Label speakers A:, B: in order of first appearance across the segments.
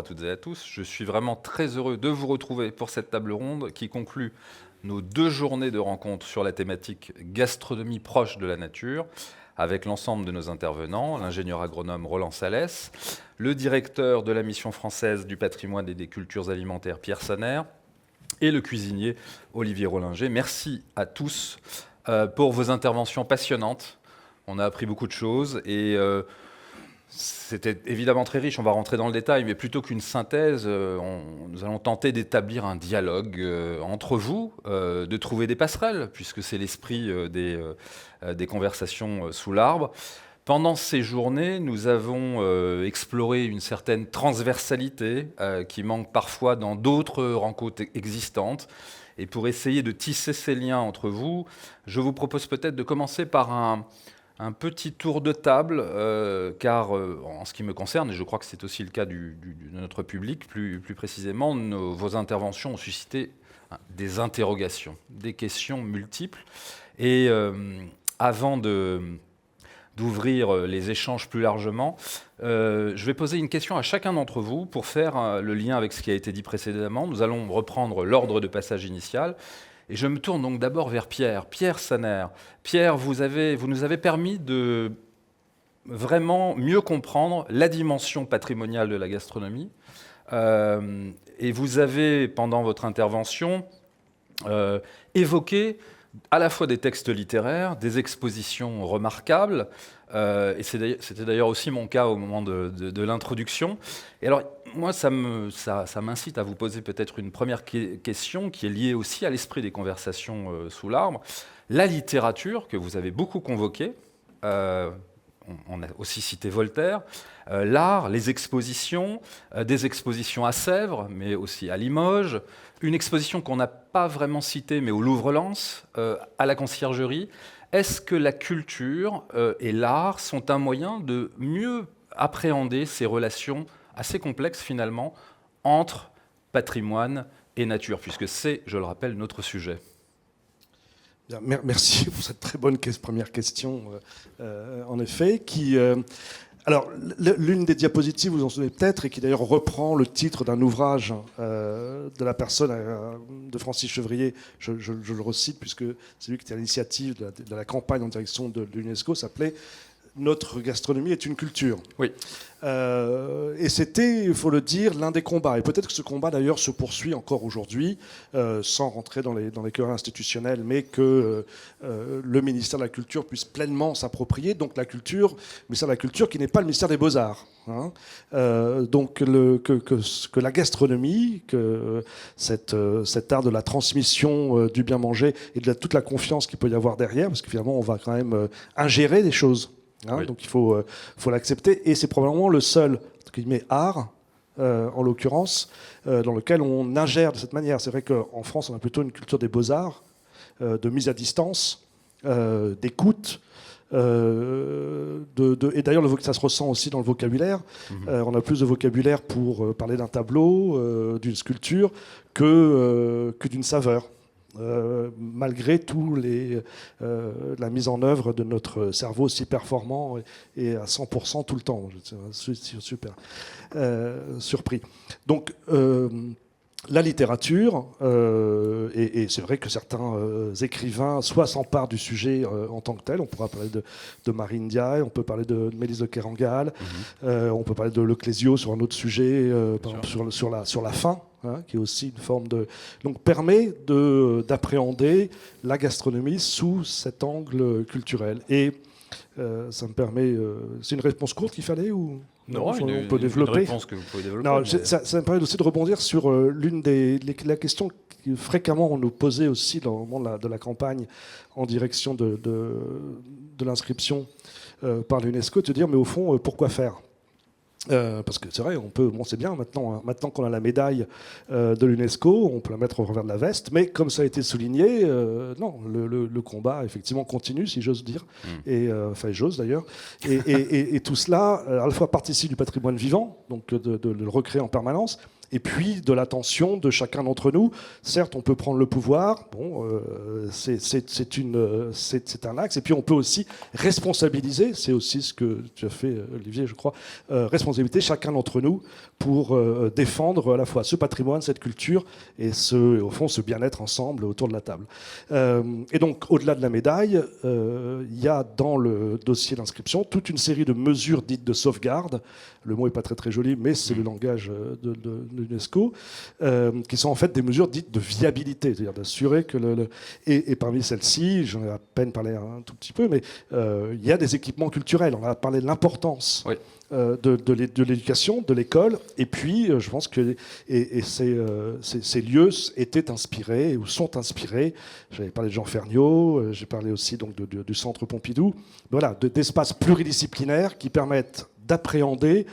A: à toutes et à tous. Je suis vraiment très heureux de vous retrouver pour cette table ronde qui conclut nos 2 journées de rencontres sur la thématique gastronomie proche de la nature, avec l'ensemble de nos intervenants, l'ingénieur agronome Roland Salès, le directeur de la mission française du patrimoine et des cultures alimentaires Pierre Saner, et le cuisinier Olivier Rollinger. Merci à tous pour vos interventions passionnantes. On a appris beaucoup de choses et c'était évidemment très riche, on va rentrer dans le détail, mais plutôt qu'une synthèse, nous allons tenter d'établir un dialogue entre vous, de trouver des passerelles, puisque c'est l'esprit des conversations sous l'arbre. Pendant ces journées, nous avons exploré une certaine transversalité qui manque parfois dans d'autres rencontres existantes. Et pour essayer de tisser ces liens entre vous, je vous propose peut-être de commencer par un petit tour de table, car en ce qui me concerne, et je crois que c'est aussi le cas de notre public, plus précisément, vos interventions ont suscité des interrogations, des questions multiples. Et avant d'ouvrir les échanges plus largement, je vais poser une question à chacun d'entre vous pour faire le lien avec ce qui a été dit précédemment. Nous allons reprendre l'ordre de passage initial. Et je me tourne donc d'abord vers Pierre. Pierre Saner. Pierre, vous nous avez permis de vraiment mieux comprendre la dimension patrimoniale de la gastronomie. Et vous avez, pendant votre intervention, évoqué à la fois des textes littéraires, des expositions remarquables, et c'était d'ailleurs aussi mon cas au moment de l'introduction. Et alors, moi, ça m'incite à vous poser peut-être une première question qui est liée aussi à l'esprit des conversations sous l'arbre. La littérature, que vous avez beaucoup convoquée, on a aussi cité Voltaire, l'art, les expositions, des expositions à Sèvres, mais aussi à Limoges, une exposition qu'on n'a pas vraiment citée, mais au Louvre-Lens, à la Conciergerie. Est-ce que la culture et l'art sont un moyen de mieux appréhender ces relations assez complexes, finalement, entre patrimoine et nature, puisque c'est, je le rappelle, notre sujet?
B: Merci pour cette très bonne première question, en effet, alors, l'une des diapositives, vous en souvenez peut-être, et qui d'ailleurs reprend le titre d'un ouvrage de la personne de Francis Chevrier, je le recite, puisque c'est lui qui était à l'initiative de la campagne en direction de l'UNESCO, s'appelait « Notre gastronomie est une culture ».
A: Oui.
B: Et c'était, il faut le dire, l'un des combats. Et peut-être que ce combat, d'ailleurs, se poursuit encore aujourd'hui, sans rentrer dans les querelles institutionnelles, mais que le ministère de la Culture puisse pleinement s'approprier. Donc la culture, le ministère de la Culture qui n'est pas le ministère des Beaux-Arts. Hein. Donc que la gastronomie, que cet art de la transmission du bien manger et de toute la confiance qu'il peut y avoir derrière, parce que finalement, on va quand même ingérer des choses. Hein, oui. Donc il faut l'accepter, et c'est probablement le seul art, en l'occurrence, dans lequel on ingère de cette manière. C'est vrai qu'en France, on a plutôt une culture des beaux-arts, de mise à distance, d'écoute, et d'ailleurs ça se ressent aussi dans le vocabulaire. On a plus de vocabulaire pour parler d'un tableau, d'une sculpture, que d'une saveur. Malgré tout la mise en œuvre de notre cerveau si performant et à 100% tout le temps. Je suis super surpris. Donc, la littérature, et c'est vrai que certains écrivains soit s'emparent du sujet en tant que tel. On pourra parler de Marine Diaye, on peut parler de Mélisse de Kerangal, on peut parler de Leclésio sur un autre sujet, par exemple sur la faim. Hein, qui est aussi une forme de... Donc, permet d'appréhender la gastronomie sous cet angle culturel. Et ça me permet... c'est une réponse courte qu'il fallait ou...
A: Non, on
B: peut développer.
A: Une réponse que vous pouvez développer.
B: Non, ça me permet aussi de rebondir sur la question que fréquemment on nous posait aussi dans le moment de la campagne en direction de l'inscription par l'UNESCO, de se dire, mais au fond, pourquoi faire ? Parce que c'est vrai, c'est bien maintenant qu'on a la médaille de l'UNESCO, on peut la mettre au revers de la veste, mais comme ça a été souligné, non, le combat effectivement continue, si j'ose dire, enfin j'ose d'ailleurs, et tout cela à la fois participe du patrimoine vivant, donc de le recréer en permanence, et puis de l'attention de chacun d'entre nous. Certes, on peut prendre le pouvoir, bon, c'est un axe, et puis on peut aussi responsabiliser, c'est aussi ce que tu as fait, Olivier, je crois, responsabiliser chacun d'entre nous pour défendre à la fois ce patrimoine, cette culture, et au fond, ce bien-être ensemble autour de la table. Et donc, au-delà de la médaille, il y a dans le dossier d'inscription toute une série de mesures dites de sauvegarde. Le mot n'est pas très très joli, mais c'est le langage de l'UNESCO, qui sont en fait des mesures dites de viabilité, c'est-à-dire d'assurer que et parmi celles-ci, j'en ai à peine parlé un tout petit peu, mais il y a des équipements culturels. On a parlé de l'importance. Oui. De l'éducation, de l'école, et puis je pense que ces lieux étaient inspirés ou sont inspirés. J'avais parlé de Jean Ferniaud, j'ai parlé aussi donc du Centre Pompidou, voilà, d'espaces pluridisciplinaires qui permettent d'appréhender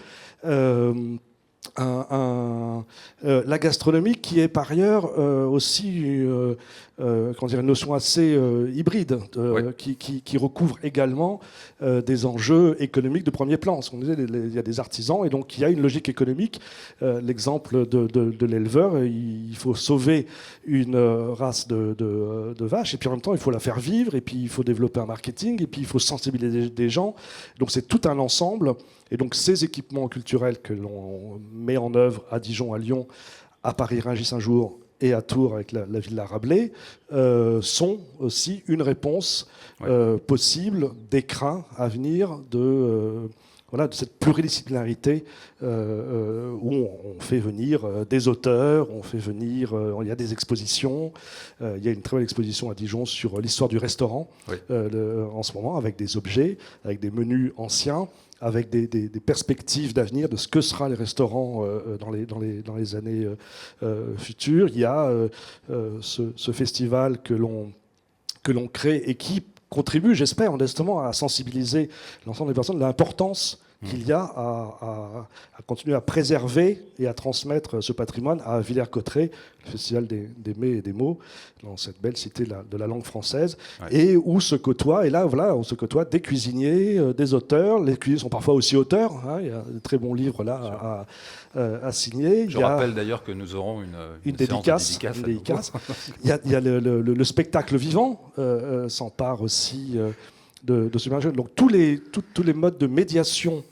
B: la gastronomie, qui est par ailleurs aussi une notion assez hybride, oui. qui recouvre également des enjeux économiques de premier plan. On disait, il y a des artisans, et donc il y a une logique économique. L'exemple de l'éleveur, il faut sauver une race de vaches, et puis en même temps il faut la faire vivre, et puis il faut développer un marketing, et puis il faut sensibiliser des gens. Donc c'est tout un ensemble. Et donc ces équipements culturels que l'on met en œuvre à Dijon, à Lyon, à Paris, Rungis un jour, et à Tours avec la Villa Rabelais, sont aussi une réponse possible d'écrin à venir de cette pluridisciplinarité où on fait venir des auteurs, on fait venir, il y a des expositions. Il y a une très belle exposition à Dijon sur l'histoire du restaurant en ce moment, avec des objets, avec des menus anciens, avec des perspectives d'avenir de ce que sera les restaurants dans les années futures. Il y a ce festival que l'on crée et qui contribue, j'espère, modestement, à sensibiliser l'ensemble des personnes de l'importance qu'il y a à continuer à préserver et à transmettre ce patrimoine à Villers-Cotterêts, le festival des mets et des mots, dans cette belle cité de la langue française, et où se côtoient, et là, voilà, on se côtoie des cuisiniers, des auteurs. Les cuisiniers sont parfois aussi auteurs, hein, il y a de très bons livres là à signer.
A: Je rappelle d'ailleurs que nous aurons une
B: dédicace. Il y a le spectacle vivant s'empare aussi de ce mélange. Donc tous les modes de médiation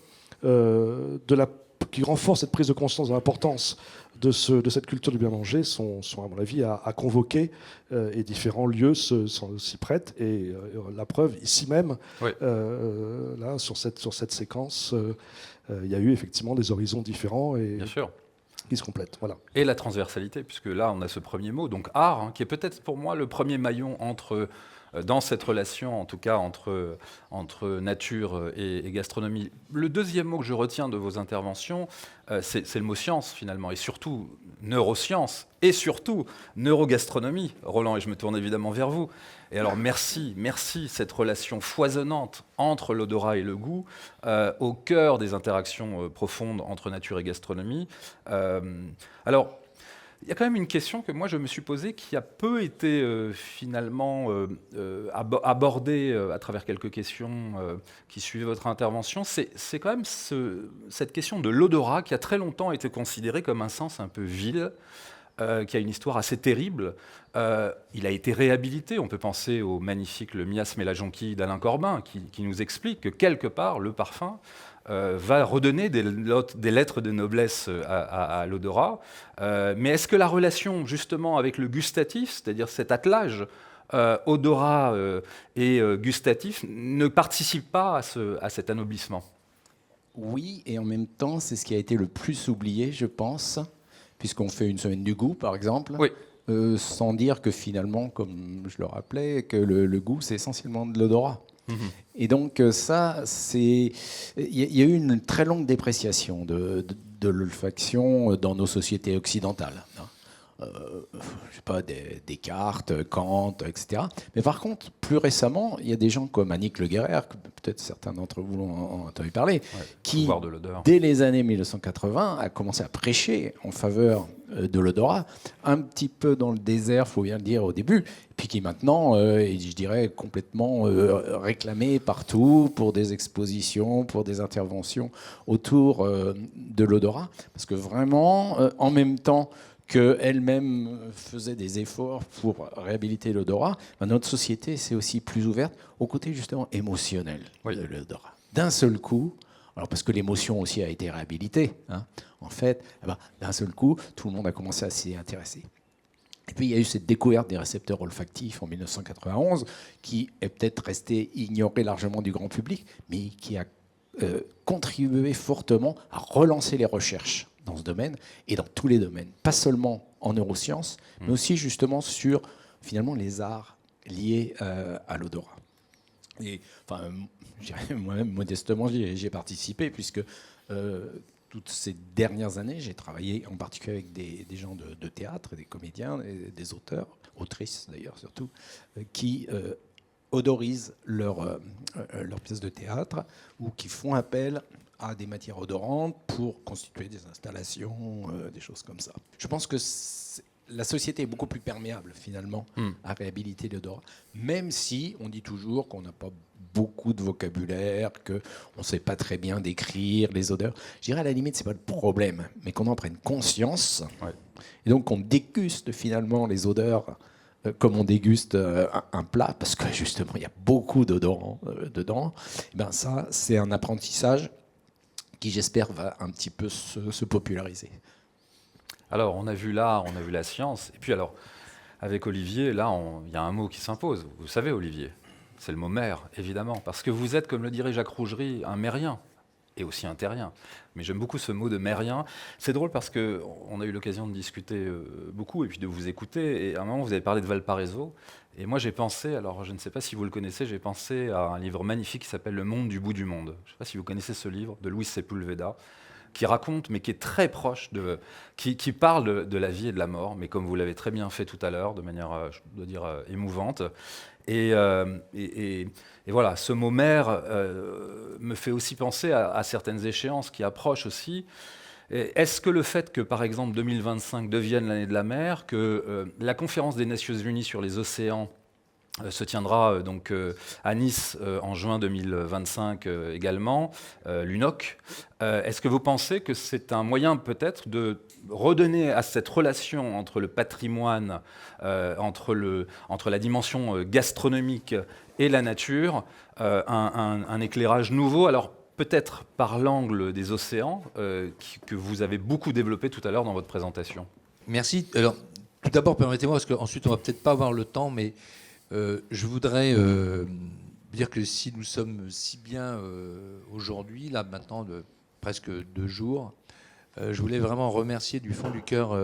B: qui renforcent cette prise de conscience de l'importance de cette culture du bien manger sont à mon avis à convoquer, et différents lieux s'y prêtent, et la preuve ici même, là sur cette séquence, il y a eu effectivement des horizons différents et
A: bien sûr
B: qui se complètent. Voilà.
A: Et la transversalité, puisque là on a ce premier mot, donc art, hein, qui est peut-être pour moi le premier maillon dans cette relation, en tout cas, entre nature et gastronomie. Le deuxième mot que je retiens de vos interventions, c'est le mot science, finalement, et surtout neurosciences, et surtout neurogastronomie. Roland, et je me tourne évidemment vers vous. Et alors, merci, cette relation foisonnante entre l'odorat et le goût, au cœur des interactions profondes entre nature et gastronomie. Alors, il y a quand même une question que moi je me suis posée, qui a peu été finalement abordée à travers quelques questions qui suivaient votre intervention. C'est quand même cette question de l'odorat, qui a très longtemps été considérée comme un sens un peu vil, qui a une histoire assez terrible. Il a été réhabilité. On peut penser au magnifique Le miasme et la jonquille d'Alain Corbin, qui nous explique que quelque part le parfum va redonner des lettres de noblesse à l'odorat. Mais est-ce que la relation justement avec le gustatif, c'est-à-dire cet attelage odorat et gustatif, ne participe pas à cet anoblissement ?
C: Oui, et en même temps, c'est ce qui a été le plus oublié, je pense, puisqu'on fait une semaine du goût, par exemple.
A: Oui.
C: Sans dire que finalement, comme je le rappelais, que le goût, c'est essentiellement de l'odorat. Et donc ça, il y a eu une très longue dépréciation de l'olfaction dans nos sociétés occidentales. je sais pas, Descartes, Kant, etc. Mais par contre, plus récemment, il y a des gens comme Annick Le Guerrer, que peut-être certains d'entre vous ont entendu parler, qui,
A: pouvoir de l'odeur.
C: dès les années 1980, a commencé à prêcher en faveur de l'odorat, un petit peu dans le désert, il faut bien le dire au début, puis qui maintenant est, je dirais, complètement réclamé partout pour des expositions, pour des interventions autour de l'odorat. Parce que vraiment, en même temps qu'elle-même faisait des efforts pour réhabiliter l'odorat, notre société s'est aussi plus ouverte au côté justement émotionnel de l'odorat. D'un seul coup, alors parce que l'émotion aussi a été réhabilitée, hein, en fait, d'un seul coup, tout le monde a commencé à s'y intéresser. Et puis il y a eu cette découverte des récepteurs olfactifs en 1991, qui est peut-être restée ignorée largement du grand public, mais qui a contribué fortement à relancer les recherches dans ce domaine et dans tous les domaines, pas seulement en neurosciences, mais aussi justement sur finalement les arts liés à l'odorat. Et enfin, moi-même, modestement, j'y ai participé, puisque toutes ces dernières années, j'ai travaillé en particulier avec des gens de théâtre, des comédiens, des auteurs, autrices d'ailleurs surtout, qui odorisent leurs pièces de théâtre ou qui font appel à des matières odorantes pour constituer des installations, des choses comme ça. Je pense que la société est beaucoup plus perméable finalement à réhabiliter l'odorat, même si on dit toujours qu'on n'a pas beaucoup de vocabulaire, qu'on ne sait pas très bien décrire les odeurs. Je dirais à la limite, ce n'est pas le problème, mais qu'on en prenne conscience, et donc qu'on déguste finalement les odeurs comme on déguste un plat, parce que justement il y a beaucoup d'odorants dedans. Et ben ça, c'est un apprentissage qui, j'espère, va un petit peu se populariser.
A: Alors, on a vu l'art, on a vu la science. Et puis alors, avec Olivier, là, il y a un mot qui s'impose. Vous savez, Olivier, c'est le mot mer, évidemment. Parce que vous êtes, comme le dirait Jacques Rougerie, un mérien. Et aussi un terrien. Mais j'aime beaucoup ce mot de mérien. C'est drôle parce qu'on a eu l'occasion de discuter beaucoup et puis de vous écouter. Et à un moment, vous avez parlé de Valparaiso. Et moi, j'ai pensé, alors je ne sais pas si vous le connaissez, j'ai pensé à un livre magnifique qui s'appelle Le monde du bout du monde. Je ne sais pas si vous connaissez ce livre de Luis Sepulveda, qui raconte, mais qui est très proche qui parle de la vie et de la mort, mais comme vous l'avez très bien fait tout à l'heure, de manière, je dois dire, émouvante. Et voilà, ce mot mer me fait aussi penser à certaines échéances qui approchent aussi. Est-ce que le fait que, par exemple, 2025 devienne l'année de la mer, que la conférence des Nations Unies sur les océans se tiendra donc à Nice en juin 2025 également, l'UNOC. Est-ce que vous pensez que c'est un moyen peut-être de redonner à cette relation entre le patrimoine, entre la dimension gastronomique et la nature, un éclairage nouveau, alors peut-être par l'angle des océans, que vous avez beaucoup développé tout à l'heure dans votre présentation?
D: Merci. Alors, tout d'abord, permettez-moi, parce qu'ensuite on va peut-être pas avoir le temps, mais je voudrais dire que si nous sommes si bien aujourd'hui, là maintenant, de presque 2 jours, je voulais vraiment remercier du fond du cœur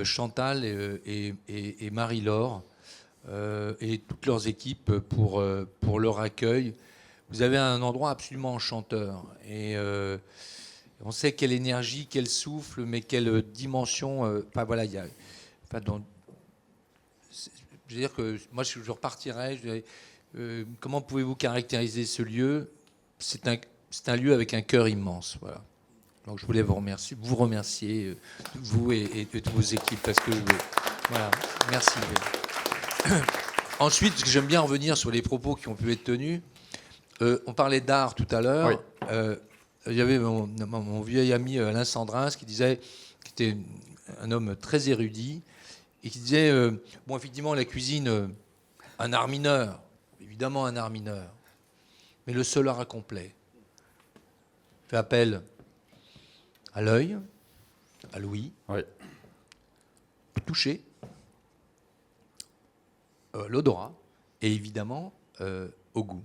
D: Chantal et Marie-Laure et toutes leurs équipes pour leur accueil. Vous avez un endroit absolument enchanteur. Et on sait quelle énergie, quel souffle, mais quelle dimension. Enfin voilà, il y a. Enfin, je veux dire que moi, je repartirais. Je dirais, comment pouvez-vous caractériser ce lieu? C'est un lieu avec un cœur immense. Voilà. Donc je voulais vous remercier, vous et toutes vos équipes, parce que voilà, merci. Ensuite, j'aime bien revenir sur les propos qui ont pu être tenus. On parlait d'art tout à l'heure.
A: Oui.
D: Il y avait mon vieil ami Alain Sandrin qui était un homme très érudit, et qui disait, bon, effectivement, la cuisine, un art mineur, évidemment un art mineur, mais le seul art incomplet. Fait appel à l'œil, à l'ouïe,
A: Oui.
D: au toucher, l'odorat, et évidemment au goût.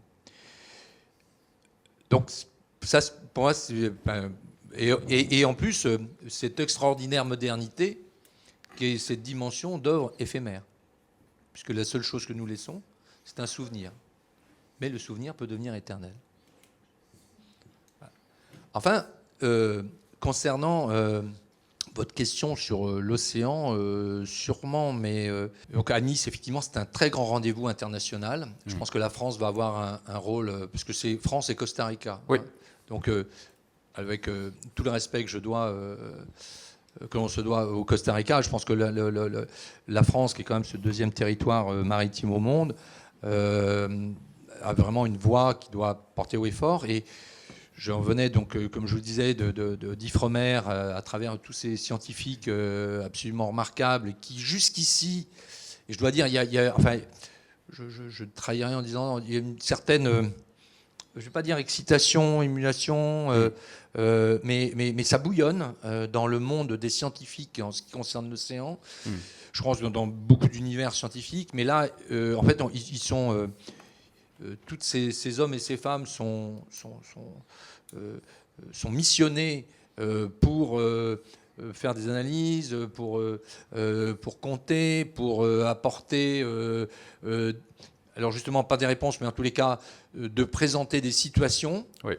D: Donc ça, pour moi, et en plus, cette extraordinaire modernité, qui est cette dimension d'œuvre éphémère, puisque la seule chose que nous laissons, c'est un souvenir. Mais le souvenir peut devenir éternel. Enfin, concernant votre question sur l'océan, sûrement, mais donc à Nice, effectivement, c'est un très grand rendez-vous international. Je pense que la France va avoir un rôle, puisque c'est France et Costa Rica.
A: Oui.
D: Donc, avec tout le respect que l'on se doit au Costa Rica, je pense que la France, qui est quand même ce deuxième territoire maritime au monde, a vraiment une voix qui doit porter haut et fort. Et j'en venais donc, comme je vous le disais, d'Ifremer à travers tous ces scientifiques absolument remarquables qui, jusqu'ici, et je dois dire, enfin, je ne trahis rien en disant, il y a une certaine, je ne vais pas dire excitation, émulation, mais ça bouillonne dans le monde des scientifiques en ce qui concerne l'océan. Je pense dans beaucoup d'univers scientifiques, mais là, en fait, ils sont... tous ces hommes et ces femmes sont missionnés pour faire des analyses, pour compter, pour apporter, alors justement pas des réponses, mais en tous les cas de présenter des situations.
A: Oui.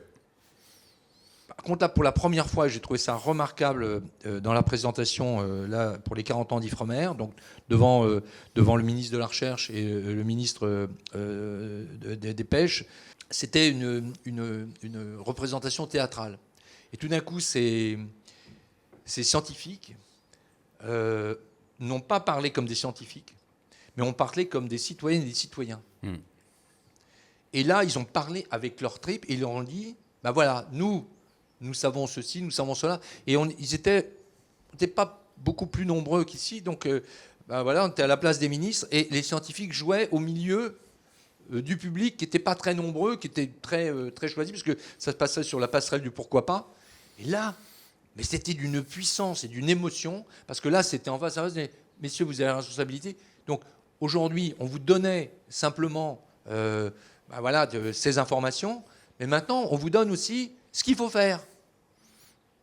D: Par contre, là, pour la première fois, j'ai trouvé ça remarquable dans la présentation là, pour les 40 ans d'Ifremer, donc devant le ministre de la Recherche et le ministre des Pêches. C'était une représentation théâtrale. Et tout d'un coup, ces scientifiques n'ont pas parlé comme des scientifiques, mais ont parlé comme des citoyennes et des citoyens. Et là, ils ont parlé avec leur tripes et ils leur ont dit, ben voilà, nous savons ceci, nous savons cela. Et ils n'étaient pas beaucoup plus nombreux qu'ici. Donc, ben voilà, on était à la place des ministres et les scientifiques jouaient au milieu du public qui n'était pas très nombreux, qui était très, très choisi, parce que ça se passait sur la passerelle du pourquoi pas. Et là, mais c'était d'une puissance et d'une émotion, parce que là, c'était en face à face, mais messieurs, vous avez la responsabilité. Donc, aujourd'hui, on vous donnait simplement ben voilà, ces informations, mais maintenant, on vous donne aussi ce qu'il faut faire.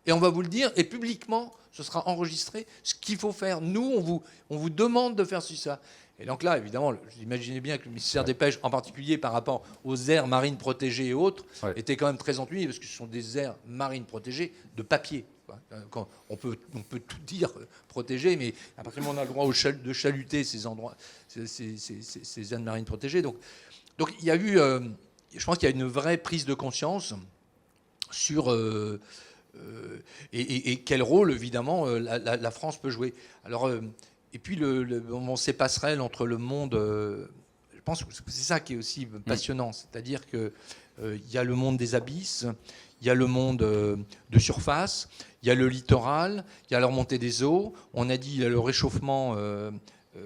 D: Et on va vous le dire, et publiquement, ce sera enregistré, ce qu'il faut faire. Nous, on vous demande de faire ça. Et donc là, évidemment, j'imaginais bien que le ministère des Pêches, en particulier par rapport aux aires marines protégées et autres, était quand même très ennuyé, parce que ce sont des aires marines protégées de papier. On peut tout dire protégées, mais à partir du moment où on a le droit de chaluter ces endroits, ces aires marines protégées. Donc il y a eu, je pense qu'il y a une vraie prise de conscience sur... et quel rôle, évidemment, la France peut jouer. Alors... Et puis, ces passerelles entre le monde, je pense que c'est ça qui est aussi passionnant. C'est-à-dire qu'il y a le monde des abysses, il y a le monde de surface, il y a le littoral, il y a la remontée des eaux. On a dit il y a le réchauffement, il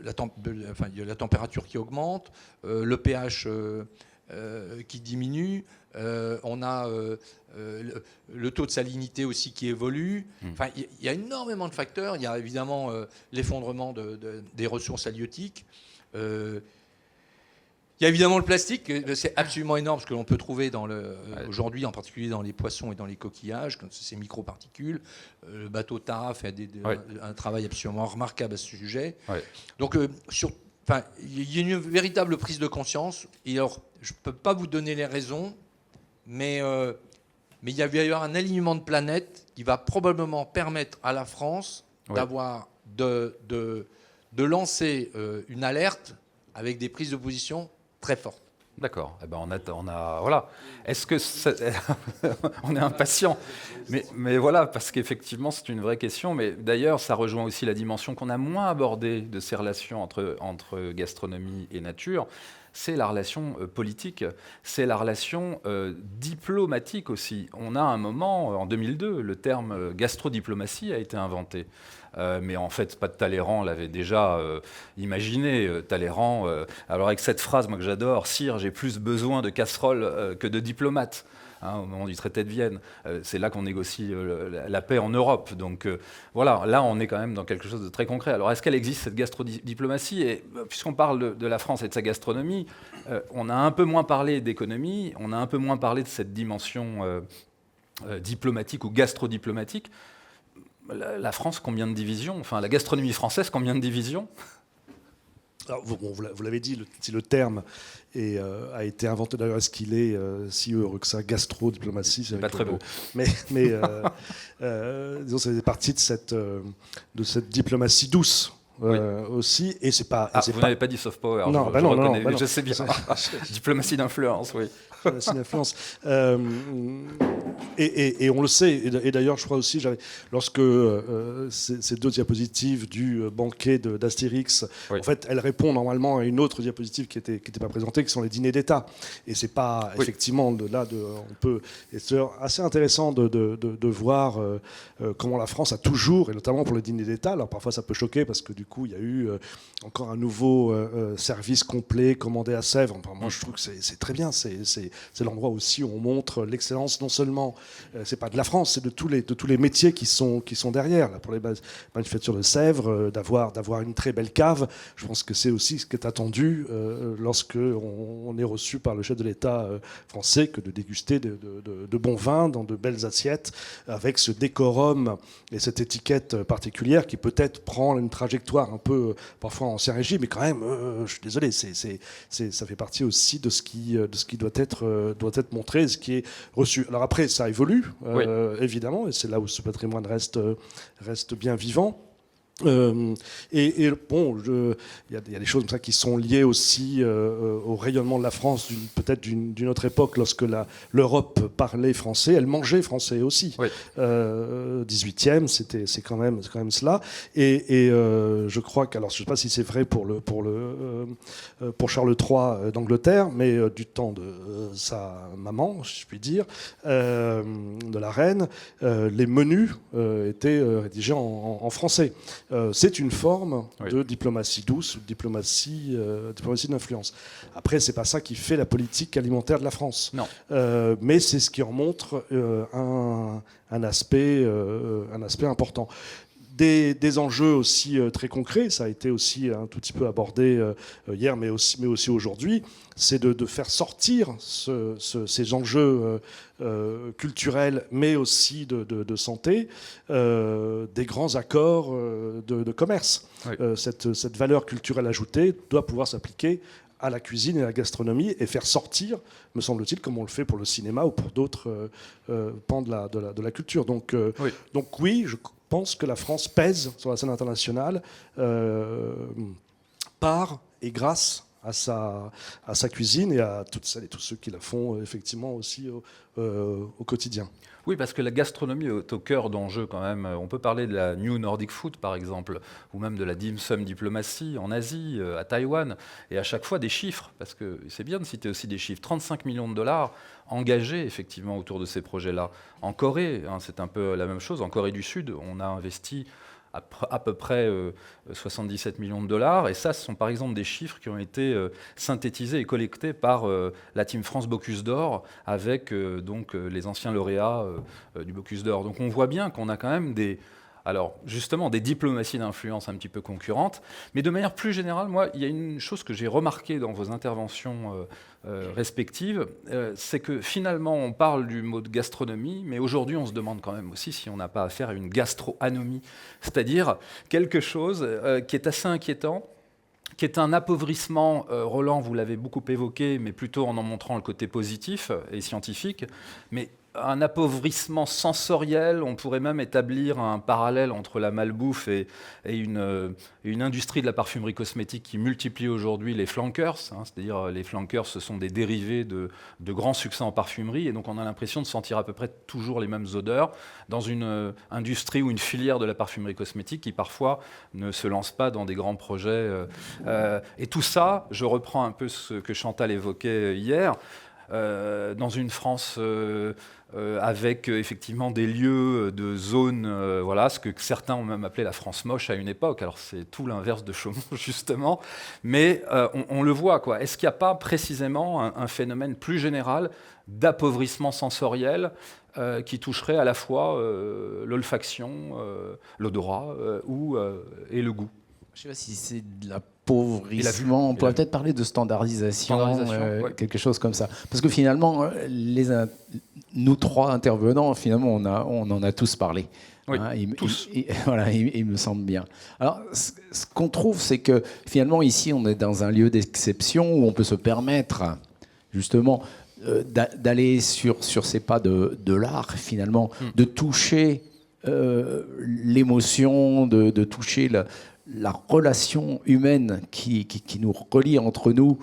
D: y a la température qui augmente, le pH qui diminue. On a le taux de salinité aussi qui évolue. Enfin, il y a énormément de facteurs. Il y a évidemment l'effondrement des ressources halieutiques. Il y a évidemment le plastique. C'est absolument énorme ce que l'on peut trouver aujourd'hui, en particulier dans les poissons et dans les coquillages, comme ces microparticules. Le bateau Tara fait un travail absolument remarquable à ce sujet. Donc, il y a une véritable prise de conscience. Et alors, je ne peux pas vous donner les raisons, mais il va y avoir un alignement de planètes qui va probablement permettre à la France d'avoir de lancer une alerte avec des prises de position très fortes.
A: D'accord. Eh ben on a voilà. Est-ce que on est impatient, mais voilà, parce qu'effectivement c'est une vraie question. Mais d'ailleurs, ça rejoint aussi la dimension qu'on a moins abordée de ces relations entre gastronomie et nature. C'est la relation politique, c'est la relation diplomatique aussi. On a un moment, en 2002, le terme gastrodiplomatie a été inventé. Mais en fait, Talleyrand l'avait déjà imaginé. Talleyrand, alors avec cette phrase, moi que j'adore, « Sire, j'ai plus besoin de casseroles que de diplomates ». Au moment du traité de Vienne, c'est là qu'on négocie la paix en Europe. Donc voilà, là on est quand même dans quelque chose de très concret. Alors est-ce qu'elle existe, cette gastrodiplomatie? Et puisqu'on parle de la France et de sa gastronomie, on a un peu moins parlé d'économie, on a un peu moins parlé de cette dimension diplomatique ou gastrodiplomatique. La France, combien de divisions? Enfin, la gastronomie française, combien de divisions?
B: Alors, vous l'avez dit, si le terme a été inventé, d'ailleurs, est-ce qu'il est si heureux que ça, gastro-diplomatie, c'est
A: pas très beau.
B: Mais disons, ça fait partie de cette diplomatie douce. Aussi, et c'est pas.
A: Vous n'avez pas dit soft power.
B: Non,
A: je sais bien. Diplomatie d'influence, oui.
B: Diplomatie d'influence. Et on le sait. Et d'ailleurs, je crois aussi, lorsque ces deux diapositives du banquet d'Astérix, en fait, elles répondent normalement à une autre diapositive qui était pas présentée, qui sont les dîners d'État. Et c'est pas effectivement on peut. Et c'est assez intéressant de voir comment la France a toujours, et notamment pour les dîners d'État. Alors parfois, ça peut choquer parce que du coup, il y a eu encore un nouveau service complet commandé à Sèvres. Enfin, moi, je trouve que c'est très bien. C'est l'endroit aussi où on montre l'excellence, non seulement, c'est pas de la France, c'est de tous les métiers qui sont derrière. Là, pour les manufactures de Sèvres, d'avoir une très belle cave, je pense que c'est aussi ce qui est attendu lorsque on est reçu par le chef de l'État français, que de déguster de bons vins dans de belles assiettes, avec ce décorum et cette étiquette particulière qui peut-être prend une trajectoire un peu parfois ancien régime, mais quand même, je suis désolé, ça fait partie aussi de ce qui doit être montré, ce qui est reçu. Alors après, ça évolue, évidemment, et c'est là où ce patrimoine reste bien vivant. Et bon, il y a des choses comme ça qui sont liées aussi au rayonnement de la France, peut-être d'une autre époque, lorsque l'Europe parlait français, elle mangeait français aussi. 18e, c'est quand même cela. Et je crois alors je sais pas si c'est vrai pour Charles III d'Angleterre, mais du temps de sa maman, si je puis dire, de la reine, les menus étaient rédigés en français. C'est une forme de diplomatie douce, diplomatie d'influence. Après, c'est pas ça qui fait la politique alimentaire de la France.
A: Non.
B: Mais c'est ce qui en montre un aspect important. Des enjeux aussi très concrets, ça a été aussi un tout petit peu abordé hier, mais aussi aujourd'hui, c'est de faire sortir ces enjeux culturels, mais aussi de santé, des grands accords de commerce. Cette valeur culturelle ajoutée doit pouvoir s'appliquer à la cuisine et à la gastronomie et faire sortir, me semble-t-il, comme on le fait pour le cinéma ou pour d'autres pans de la culture. Donc oui, je pense que la France pèse sur la scène internationale par et grâce à sa cuisine et à toutes celles et tous ceux qui la font effectivement aussi au quotidien.
A: Oui, parce que la gastronomie est au cœur d'enjeux quand même. On peut parler de la New Nordic Food, par exemple, ou même de la Dim Sum diplomatie en Asie, à Taïwan, et à chaque fois des chiffres, parce que c'est bien de citer aussi des chiffres. 35 millions de dollars engagés effectivement autour de ces projets-là. En Corée, c'est un peu la même chose. En Corée du Sud, on a investi à peu près 77 millions de dollars. Et ça, ce sont par exemple des chiffres qui ont été synthétisés et collectés par la Team France Bocuse d'Or avec les anciens lauréats du Bocuse d'Or. Donc on voit bien qu'on a quand même des diplomaties d'influence un petit peu concurrentes. Mais de manière plus générale, moi, il y a une chose que j'ai remarquée dans vos interventions respectives, c'est que finalement, on parle du mot de gastronomie, mais aujourd'hui, on se demande quand même aussi si on n'a pas affaire à une gastroanomie, c'est-à-dire quelque chose qui est assez inquiétant, qui est un appauvrissement, Roland, vous l'avez beaucoup évoqué, mais plutôt en montrant le côté positif et scientifique, mais un appauvrissement sensoriel. On pourrait même établir un parallèle entre la malbouffe et une industrie de la parfumerie cosmétique qui multiplie aujourd'hui les flankers. C'est-à-dire les flankers, ce sont des dérivés de grands succès en parfumerie. Et donc on a l'impression de sentir à peu près toujours les mêmes odeurs dans une industrie ou une filière de la parfumerie cosmétique qui parfois ne se lance pas dans des grands projets. Et tout ça, je reprends un peu ce que Chantal évoquait hier, dans une France avec effectivement des lieux de zones, ce que certains ont même appelé la France moche à une époque. Alors c'est tout l'inverse de Chaumont justement, mais on le voit, quoi. Est-ce qu'il n'y a pas précisément un phénomène plus général d'appauvrissement sensoriel qui toucherait à la fois l'olfaction, l'odorat et le goût?
C: Je ne sais pas si c'est de l'appauvrissement. On pourrait peut-être parler de standardisation,
A: ouais.
C: quelque chose comme ça. Parce que finalement, nous trois intervenants, finalement, on en a tous parlé.
A: Oui,
C: tous. Voilà, il me semble bien. Alors, ce qu'on trouve, c'est que finalement, ici, on est dans un lieu d'exception où on peut se permettre, justement, d'aller sur ces pas de l'art, finalement, de toucher l'émotion, de toucher la relation humaine qui nous relie entre nous,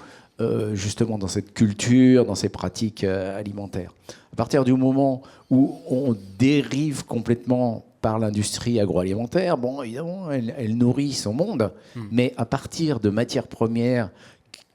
C: justement dans cette culture, dans ces pratiques alimentaires. À partir du moment où on dérive complètement par l'industrie agroalimentaire, bon, évidemment, elle nourrit son monde, mais à partir de matières premières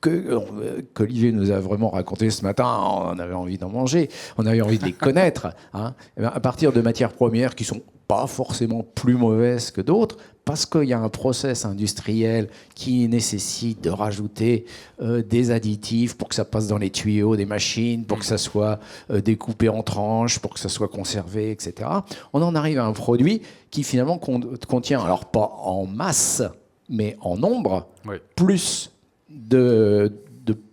C: qu'Olivier nous a vraiment raconté ce matin, on avait envie d'en manger, on avait envie de les connaître, hein, à partir de matières premières qui sont pas forcément plus mauvaises que d'autres, parce qu'il y a un process industriel qui nécessite de rajouter des additifs pour que ça passe dans les tuyaux des machines, pour que ça soit découpé en tranches, pour que ça soit conservé, etc. On en arrive à un produit qui finalement contient, alors pas en masse, mais en nombre, plus de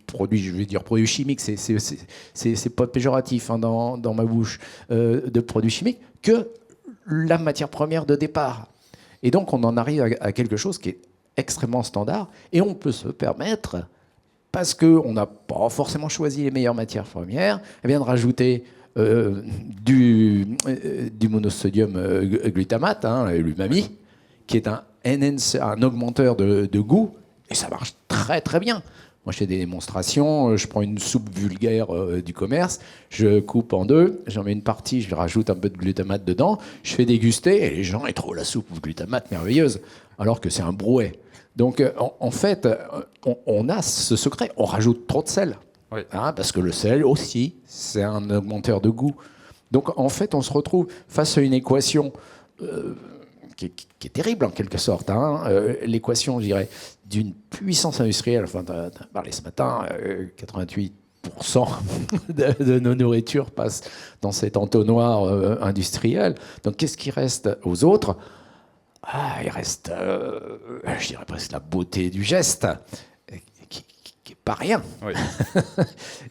C: produits, je vais dire produits chimiques, c'est pas péjoratif hein, dans ma bouche, de produits chimiques, que la matière première de départ. Et donc, on en arrive à quelque chose qui est extrêmement standard, et on peut se permettre, parce qu'on n'a pas forcément choisi les meilleures matières premières, eh bien, de rajouter du monosodium glutamate, hein, l'umami, qui est un augmenteur de goût, et ça marche très très bien. Moi, je fais des démonstrations, je prends une soupe vulgaire du commerce, je coupe en deux, j'en mets une partie, je rajoute un peu de glutamate dedans, je fais déguster, et les gens, ils trouvent la soupe au glutamate merveilleuse, alors que c'est un brouet. Donc, en fait, on a ce secret, on rajoute trop de sel, hein, parce que le sel aussi, c'est un augmenteur de goût. Donc, en fait, on se retrouve face à une équation qui est terrible en quelque sorte, hein. L'équation, je dirais, d'une puissance industrielle. Enfin, tu as parlé ce matin, 88% de nos nourritures passent dans cet entonnoir industriel. Donc, qu'est-ce qui reste aux autres? Il reste, je dirais presque la beauté du geste, qui n'est pas rien. Oui.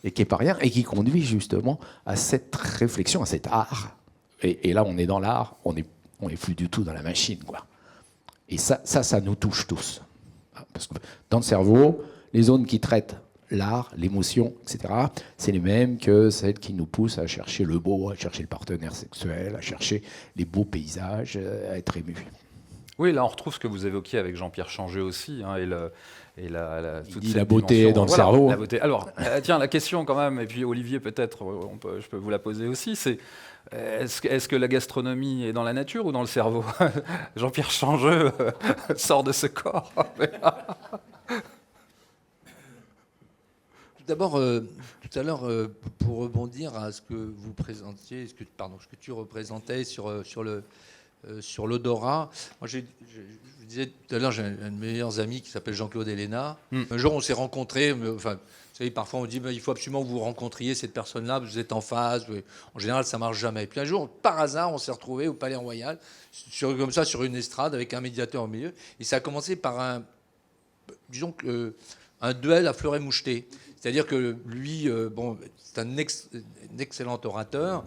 C: Et qui n'est pas rien, et qui conduit justement à cette réflexion, à cet art. Et là, on est dans l'art, on n'est plus du tout dans la machine, quoi. Et ça nous touche tous. Parce que dans le cerveau, les zones qui traitent l'art, l'émotion, etc., c'est les mêmes que celles qui nous poussent à chercher le beau, à chercher le partenaire sexuel, à chercher les beaux paysages, à être ému.
A: Oui, là, on retrouve ce que vous évoquiez avec Jean-Pierre Changeux aussi, hein, toute cette
C: la beauté dans le cerveau.
A: La beauté. Alors, tiens, la question quand même, et puis Olivier, peut-être, je peux vous la poser aussi, c'est est-ce que la gastronomie est dans la nature ou dans le cerveau? Jean-Pierre Changeux sort de ce corps.
D: D'abord, tout à l'heure, pour rebondir à ce que vous présentiez, ce que tu représentais sur l'odorat. Moi, je vous disais tout à l'heure, j'ai un de mes meilleurs amis qui s'appelle Jean-Claude Héléna. Un jour, on s'est rencontrés. Enfin, vous savez, parfois, on dit il faut absolument que vous rencontriez cette personne-là, vous êtes en phase. En général, ça marche jamais. Et puis un jour, par hasard, on s'est retrouvés au Palais Royal, comme ça, sur une estrade, avec un médiateur au milieu. Et ça a commencé par un duel à fleuret moucheté. C'est-à-dire que lui, c'est un excellent orateur.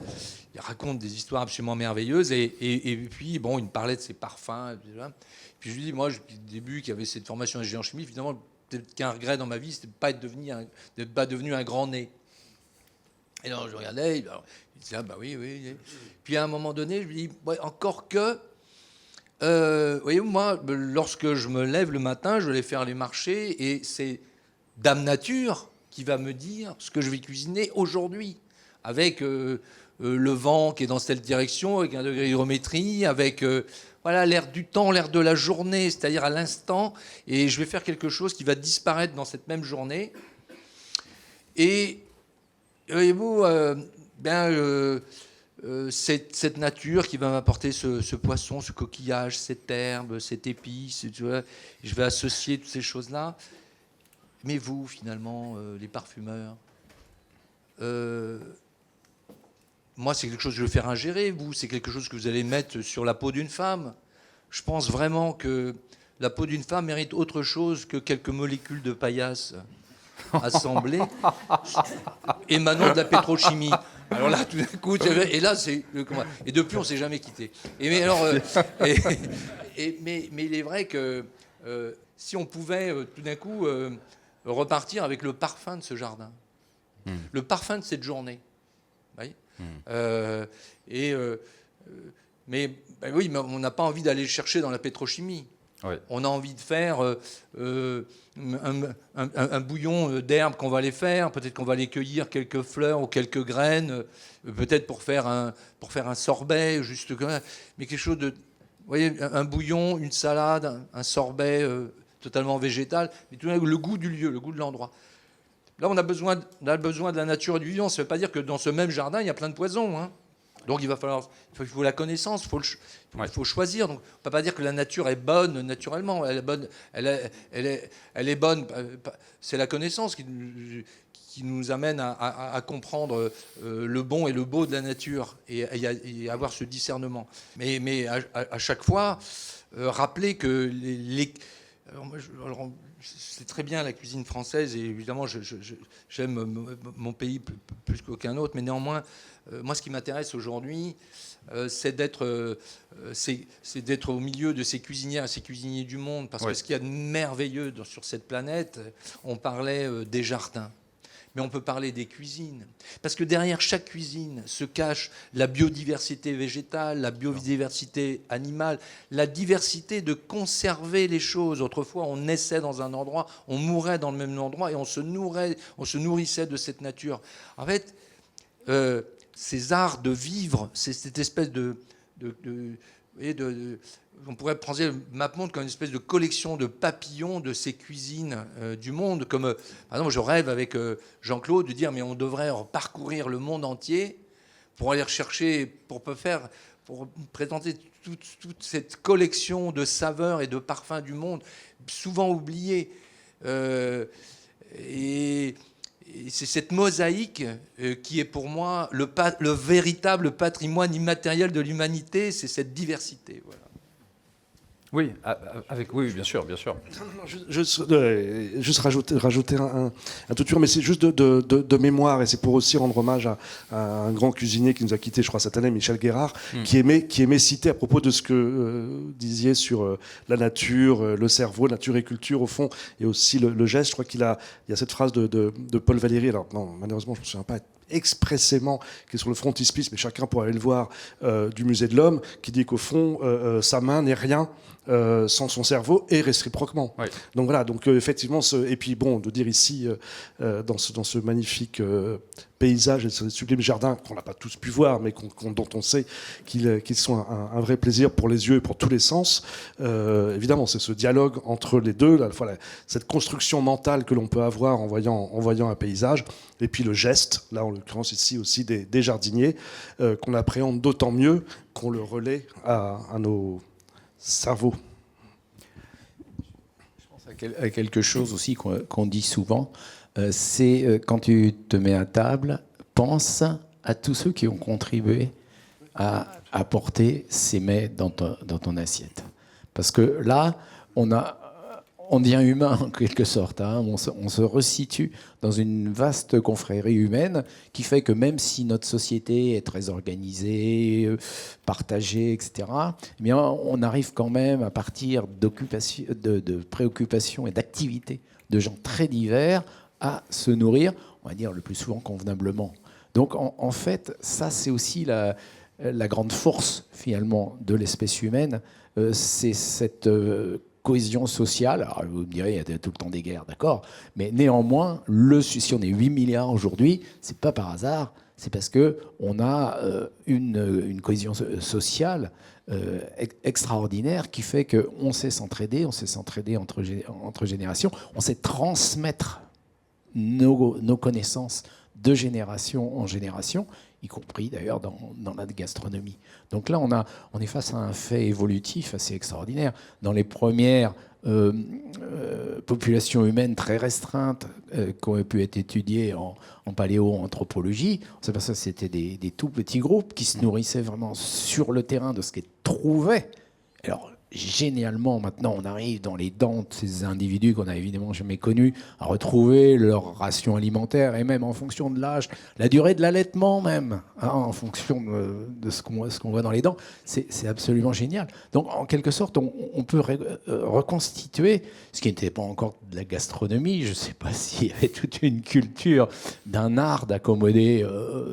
D: Il raconte des histoires absolument merveilleuses. Et puis, il me parlait de ses parfums. Puis je lui dis, moi, depuis le début, qu'il y avait cette formation d'ingénieur en chimie, finalement, peut-être qu'un regret dans ma vie, c'était de pas devenu un grand nez. Et donc, je regardais, il disait, oui. Puis à un moment donné, je lui dis, encore que, voyez, moi, lorsque je me lève le matin, je vais aller faire les marchés, et c'est Dame Nature qui va me dire ce que je vais cuisiner aujourd'hui, avec le vent qui est dans cette direction, avec un degré d'hygrométrie, avec l'air du temps, l'air de la journée, c'est-à-dire à l'instant, et je vais faire quelque chose qui va disparaître dans cette même journée. Et voyez-vous, cette nature qui va m'apporter ce poisson, ce coquillage, cette herbe, cette épice, tu vois, je vais associer toutes ces choses-là. Mais vous, finalement, les parfumeurs, moi, c'est quelque chose que je vais faire ingérer. Vous, c'est quelque chose que vous allez mettre sur la peau d'une femme. Je pense vraiment que la peau d'une femme mérite autre chose que quelques molécules de paillasse assemblées émanant de la pétrochimie. Alors là, tout d'un coup, et là, et depuis, on s'est jamais quitté. Mais il est vrai que si on pouvait tout d'un coup repartir avec le parfum de ce jardin, le parfum de cette journée, vous voyez. Mais oui, mais on n'a pas envie d'aller le chercher dans la pétrochimie.
A: Oui.
D: On a envie de faire un bouillon d'herbes qu'on va aller faire. Peut-être qu'on va aller cueillir quelques fleurs ou quelques graines, peut-être pour faire un sorbet, juste comme ça. Mais quelque chose de, vous voyez, un bouillon, une salade, un sorbet totalement végétal, mais tout le goût du lieu, le goût de l'endroit. Là, on a besoin de la nature et du vivant. Ça ne veut pas dire que dans ce même jardin, il y a plein de poisons, hein. Donc il faut la connaissance, il faut choisir. Donc, on ne peut pas dire que la nature est bonne naturellement. Elle est bonne. C'est la connaissance qui nous amène à comprendre le bon et le beau de la nature et avoir ce discernement. Mais à chaque fois, rappeler que c'est très bien la cuisine française et évidemment j'aime mon pays plus qu'aucun autre, mais néanmoins moi ce qui m'intéresse aujourd'hui c'est d'être au milieu de ces cuisinières et ces cuisiniers du monde, parce que ce qu'il y a de merveilleux sur cette planète, on parlait des jardins, mais on peut parler des cuisines. Parce que derrière chaque cuisine se cache la biodiversité végétale, la biodiversité animale, la diversité de conserver les choses. Autrefois, on naissait dans un endroit, on mourait dans le même endroit et on se nourrissait de cette nature. En fait, ces arts de vivre, c'est cette espèce on pourrait prendre MapMonde comme une espèce de collection de papillons de ces cuisines du monde. Comme, par exemple, je rêve avec Jean-Claude de dire mais on devrait parcourir le monde entier pour aller rechercher, pour présenter toute cette collection de saveurs et de parfums du monde, souvent oubliés. Et c'est cette mosaïque qui est pour moi le véritable patrimoine immatériel de l'humanité, c'est cette diversité. Voilà.
A: Oui, oui, bien sûr, bien sûr.
B: Juste rajouter un tout mais c'est juste de mémoire, et c'est pour aussi rendre hommage à un grand cuisinier qui nous a quittés, je crois, cette année, Michel Guérard, qui aimait citer à propos de ce que disiez sur la nature, le cerveau, nature et culture, au fond, et aussi le geste. Je crois il y a cette phrase de Paul Valéry, alors non, malheureusement, je ne me souviens pas expressément, qui est sur le frontispice, mais chacun pourra aller le voir, du Musée de l'Homme, qui dit qu'au fond, sa main n'est rien sans son cerveau, et réciproquement. Oui. Donc voilà, effectivement, et puis bon, de dire ici, dans ce magnifique paysage et ce sublime jardin qu'on n'a pas tous pu voir, mais dont on sait qu'ils sont un vrai plaisir pour les yeux et pour tous les sens. Évidemment, c'est ce dialogue entre les deux, à la fois cette construction mentale que l'on peut avoir en voyant un paysage, et puis le geste, là en l'occurrence ici aussi des jardiniers, qu'on appréhende d'autant mieux qu'on le relaie à nos cerveaux.
C: Je pense à quelque chose aussi qu'on dit souvent, c'est quand tu te mets à table, pense à tous ceux qui ont contribué à apporter ces mets dans ton assiette. Parce que là, on devient humain en quelque sorte. Hein. On se resitue dans une vaste confrérie humaine qui fait que même si notre société est très organisée, partagée, etc., eh bien, on arrive quand même à partir de préoccupations et d'activités de gens très divers à se nourrir, on va dire le plus souvent convenablement. Donc en fait, ça c'est aussi la grande force finalement de l'espèce humaine, c'est cette cohésion sociale. Alors vous me direz, il y a tout le temps des guerres, d'accord, mais néanmoins, si on est 8 milliards aujourd'hui, c'est pas par hasard, c'est parce qu'on a une cohésion sociale extraordinaire qui fait qu'on sait s'entraider, entre générations, on sait transmettre nos connaissances de génération en génération, y compris d'ailleurs dans la gastronomie. Donc là, on est face à un fait évolutif assez extraordinaire. Dans les premières populations humaines très restreintes qui ont pu être étudiées en paléoanthropologie, on s'aperçoit que c'était des tout petits groupes qui se nourrissaient vraiment sur le terrain de ce qu'ils trouvaient. Alors, génialement, maintenant, on arrive dans les dents de ces individus qu'on n'a évidemment jamais connus, à retrouver leur ration alimentaire, et même en fonction de l'âge, la durée de l'allaitement même, hein, en fonction de ce qu'on voit dans les dents. C'est absolument génial. Donc, en quelque sorte, on peut reconstituer ce qui n'était pas encore de la gastronomie. Je ne sais pas s'il y avait toute une culture d'un art d'accommoder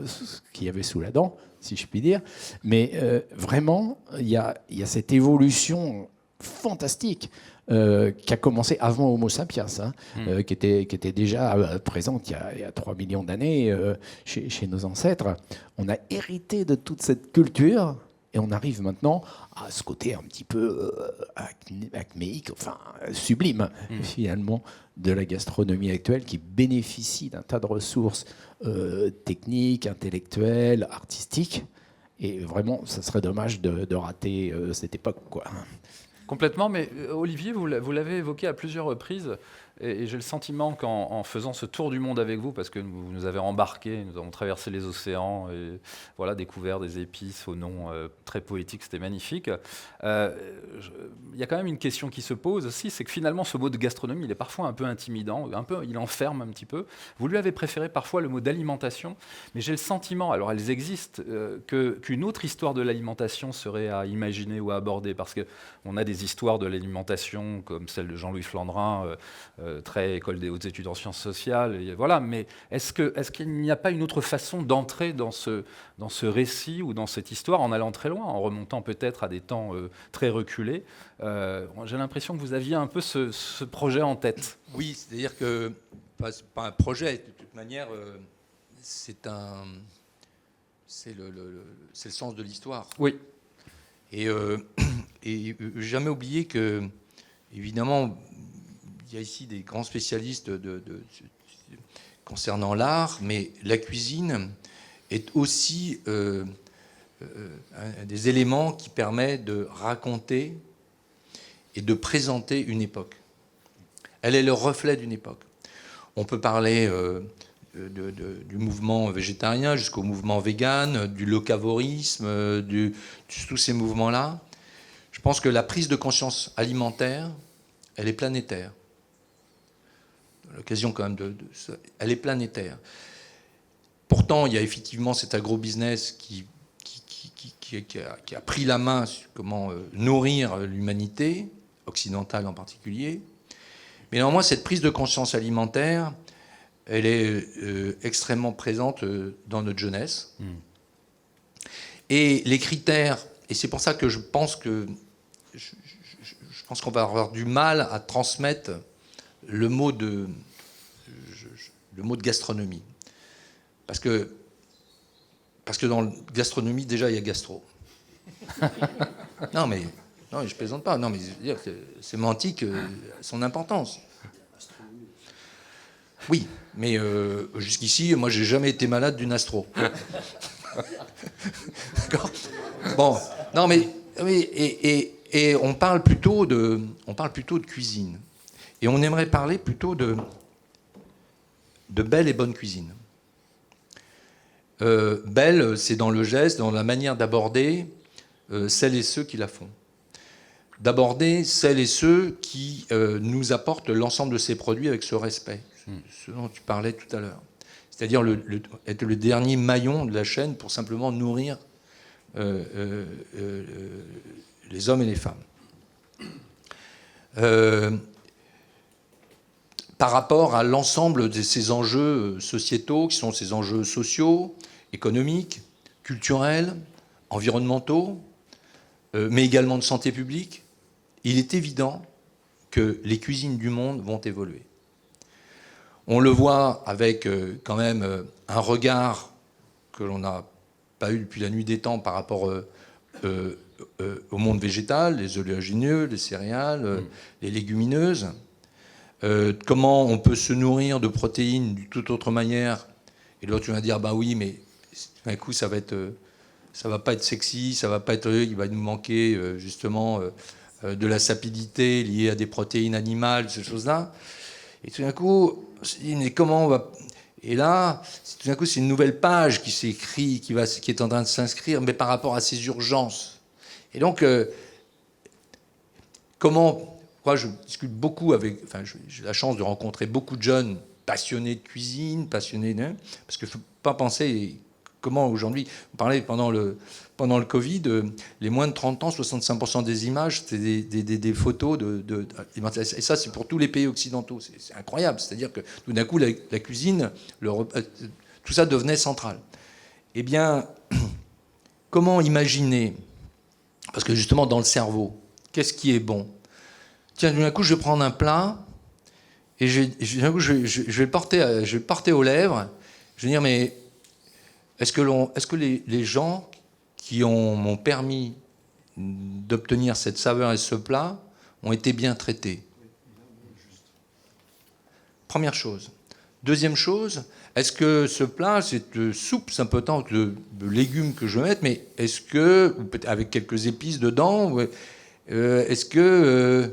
C: ce qu'il y avait sous la dent, si je puis dire. Mais vraiment, il y a cette évolution fantastique qui a commencé avant Homo sapiens, hein, qui était déjà présente il y a 3 millions d'années chez nos ancêtres. On a hérité de toute cette culture et on arrive maintenant à ce côté un petit peu acméique, enfin sublime, finalement, de la gastronomie actuelle qui bénéficie d'un tas de ressources techniques, intellectuelles, artistiques. Et vraiment, ça serait dommage de rater cette époque, quoi.
A: Complètement, mais Olivier, vous l'avez évoqué à plusieurs reprises, et j'ai le sentiment qu'en faisant ce tour du monde avec vous, parce que vous nous avez embarqués, nous avons traversé les océans, et voilà, découvert des épices au nom très poétique, c'était magnifique. Il y a quand même une question qui se pose aussi, c'est que finalement ce mot de gastronomie, il est parfois un peu intimidant, il enferme un petit peu. Vous lui avez préféré parfois le mot d'alimentation, mais j'ai le sentiment, alors elles existent, qu'une autre histoire de l'alimentation serait à imaginer ou à aborder, parce qu'on a des histoires de l'alimentation comme celle de Jean-Louis Flandrin, très école des hautes études en sciences sociales, et voilà. Mais est-ce qu'il n'y a pas une autre façon d'entrer dans ce récit ou dans cette histoire en allant très loin, en remontant peut-être à des temps très reculés? J'ai l'impression que vous aviez un peu ce projet en tête.
D: Oui, c'est-à-dire que, c'est pas un projet, de toute manière, c'est le sens de l'histoire.
A: Oui.
D: Et jamais oublier que, évidemment, il y a ici des grands spécialistes concernant l'art, mais la cuisine est aussi un des éléments qui permet de raconter et de présenter une époque. Elle est le reflet d'une époque. On peut parler du mouvement végétarien jusqu'au mouvement vegan, du locavorisme, tous ces mouvements-là. Je pense que la prise de conscience alimentaire, elle est planétaire. L'occasion quand même elle est planétaire. Pourtant, il y a effectivement cet agro-business qui a pris la main sur comment nourrir l'humanité, occidentale en particulier. Mais néanmoins, cette prise de conscience alimentaire, elle est extrêmement présente dans notre jeunesse. Et les critères, et c'est pour ça que je pense qu'on va avoir du mal à transmettre le mot de gastronomie. Parce que dans la gastronomie, déjà, il y a gastro. Non, mais je plaisante pas. Non, mais je veux dire que sémantique a son importance. Oui, mais jusqu'ici, moi, j'ai jamais été malade d'une astro. D'accord ? Bon, non, mais et on parle plutôt de cuisine. Et on aimerait parler plutôt de belle et bonne cuisine. Belle, c'est dans le geste, dans la manière d'aborder celles et ceux qui la font. D'aborder celles et ceux qui nous apportent l'ensemble de ces produits avec ce respect, ce dont tu parlais tout à l'heure. C'est-à-dire être le dernier maillon de la chaîne pour simplement nourrir les hommes et les femmes. Par rapport à l'ensemble de ces enjeux sociétaux, qui sont ces enjeux sociaux, économiques, culturels, environnementaux, mais également de santé publique, il est évident que les cuisines du monde vont évoluer. On le voit avec quand même un regard que l'on n'a pas eu depuis la nuit des temps par rapport au monde végétal, les oléagineux, les céréales, les légumineuses. Comment on peut se nourrir de protéines d'une toute autre manière. Et l'autre, tu vas dire, bah oui, mais d'un coup, ça va pas être sexy, ça va pas être, il va nous manquer justement de la sapidité liée à des protéines animales, ces choses-là. Et tout d'un coup, on se dit, mais comment on va... Et là, tout d'un coup, c'est une nouvelle page qui s'écrit, qui est en train de s'inscrire, mais par rapport à ces urgences. Et donc, Moi, je discute beaucoup avec... Enfin, j'ai la chance de rencontrer beaucoup de jeunes passionnés de cuisine, passionnés de... Parce qu'il ne faut pas penser comment aujourd'hui... On parlait pendant le Covid, les moins de 30 ans, 65% des images, c'était des photos de... Et ça, c'est pour tous les pays occidentaux. C'est incroyable. C'est-à-dire que tout d'un coup, la cuisine, tout ça devenait central. Eh bien, comment imaginer... Parce que justement, dans le cerveau, qu'est-ce qui est bon? Tiens, d'un coup, je vais prendre un plat et je vais le porter aux lèvres. Je vais dire, mais est-ce que les gens qui m'ont permis d'obtenir cette saveur et ce plat ont été bien traités? Première chose. Deuxième chose, est-ce que ce plat, cette soupe, c'est un peu tant de légumes que je vais mettre, mais est-ce que, ou peut-être avec quelques épices dedans, est-ce que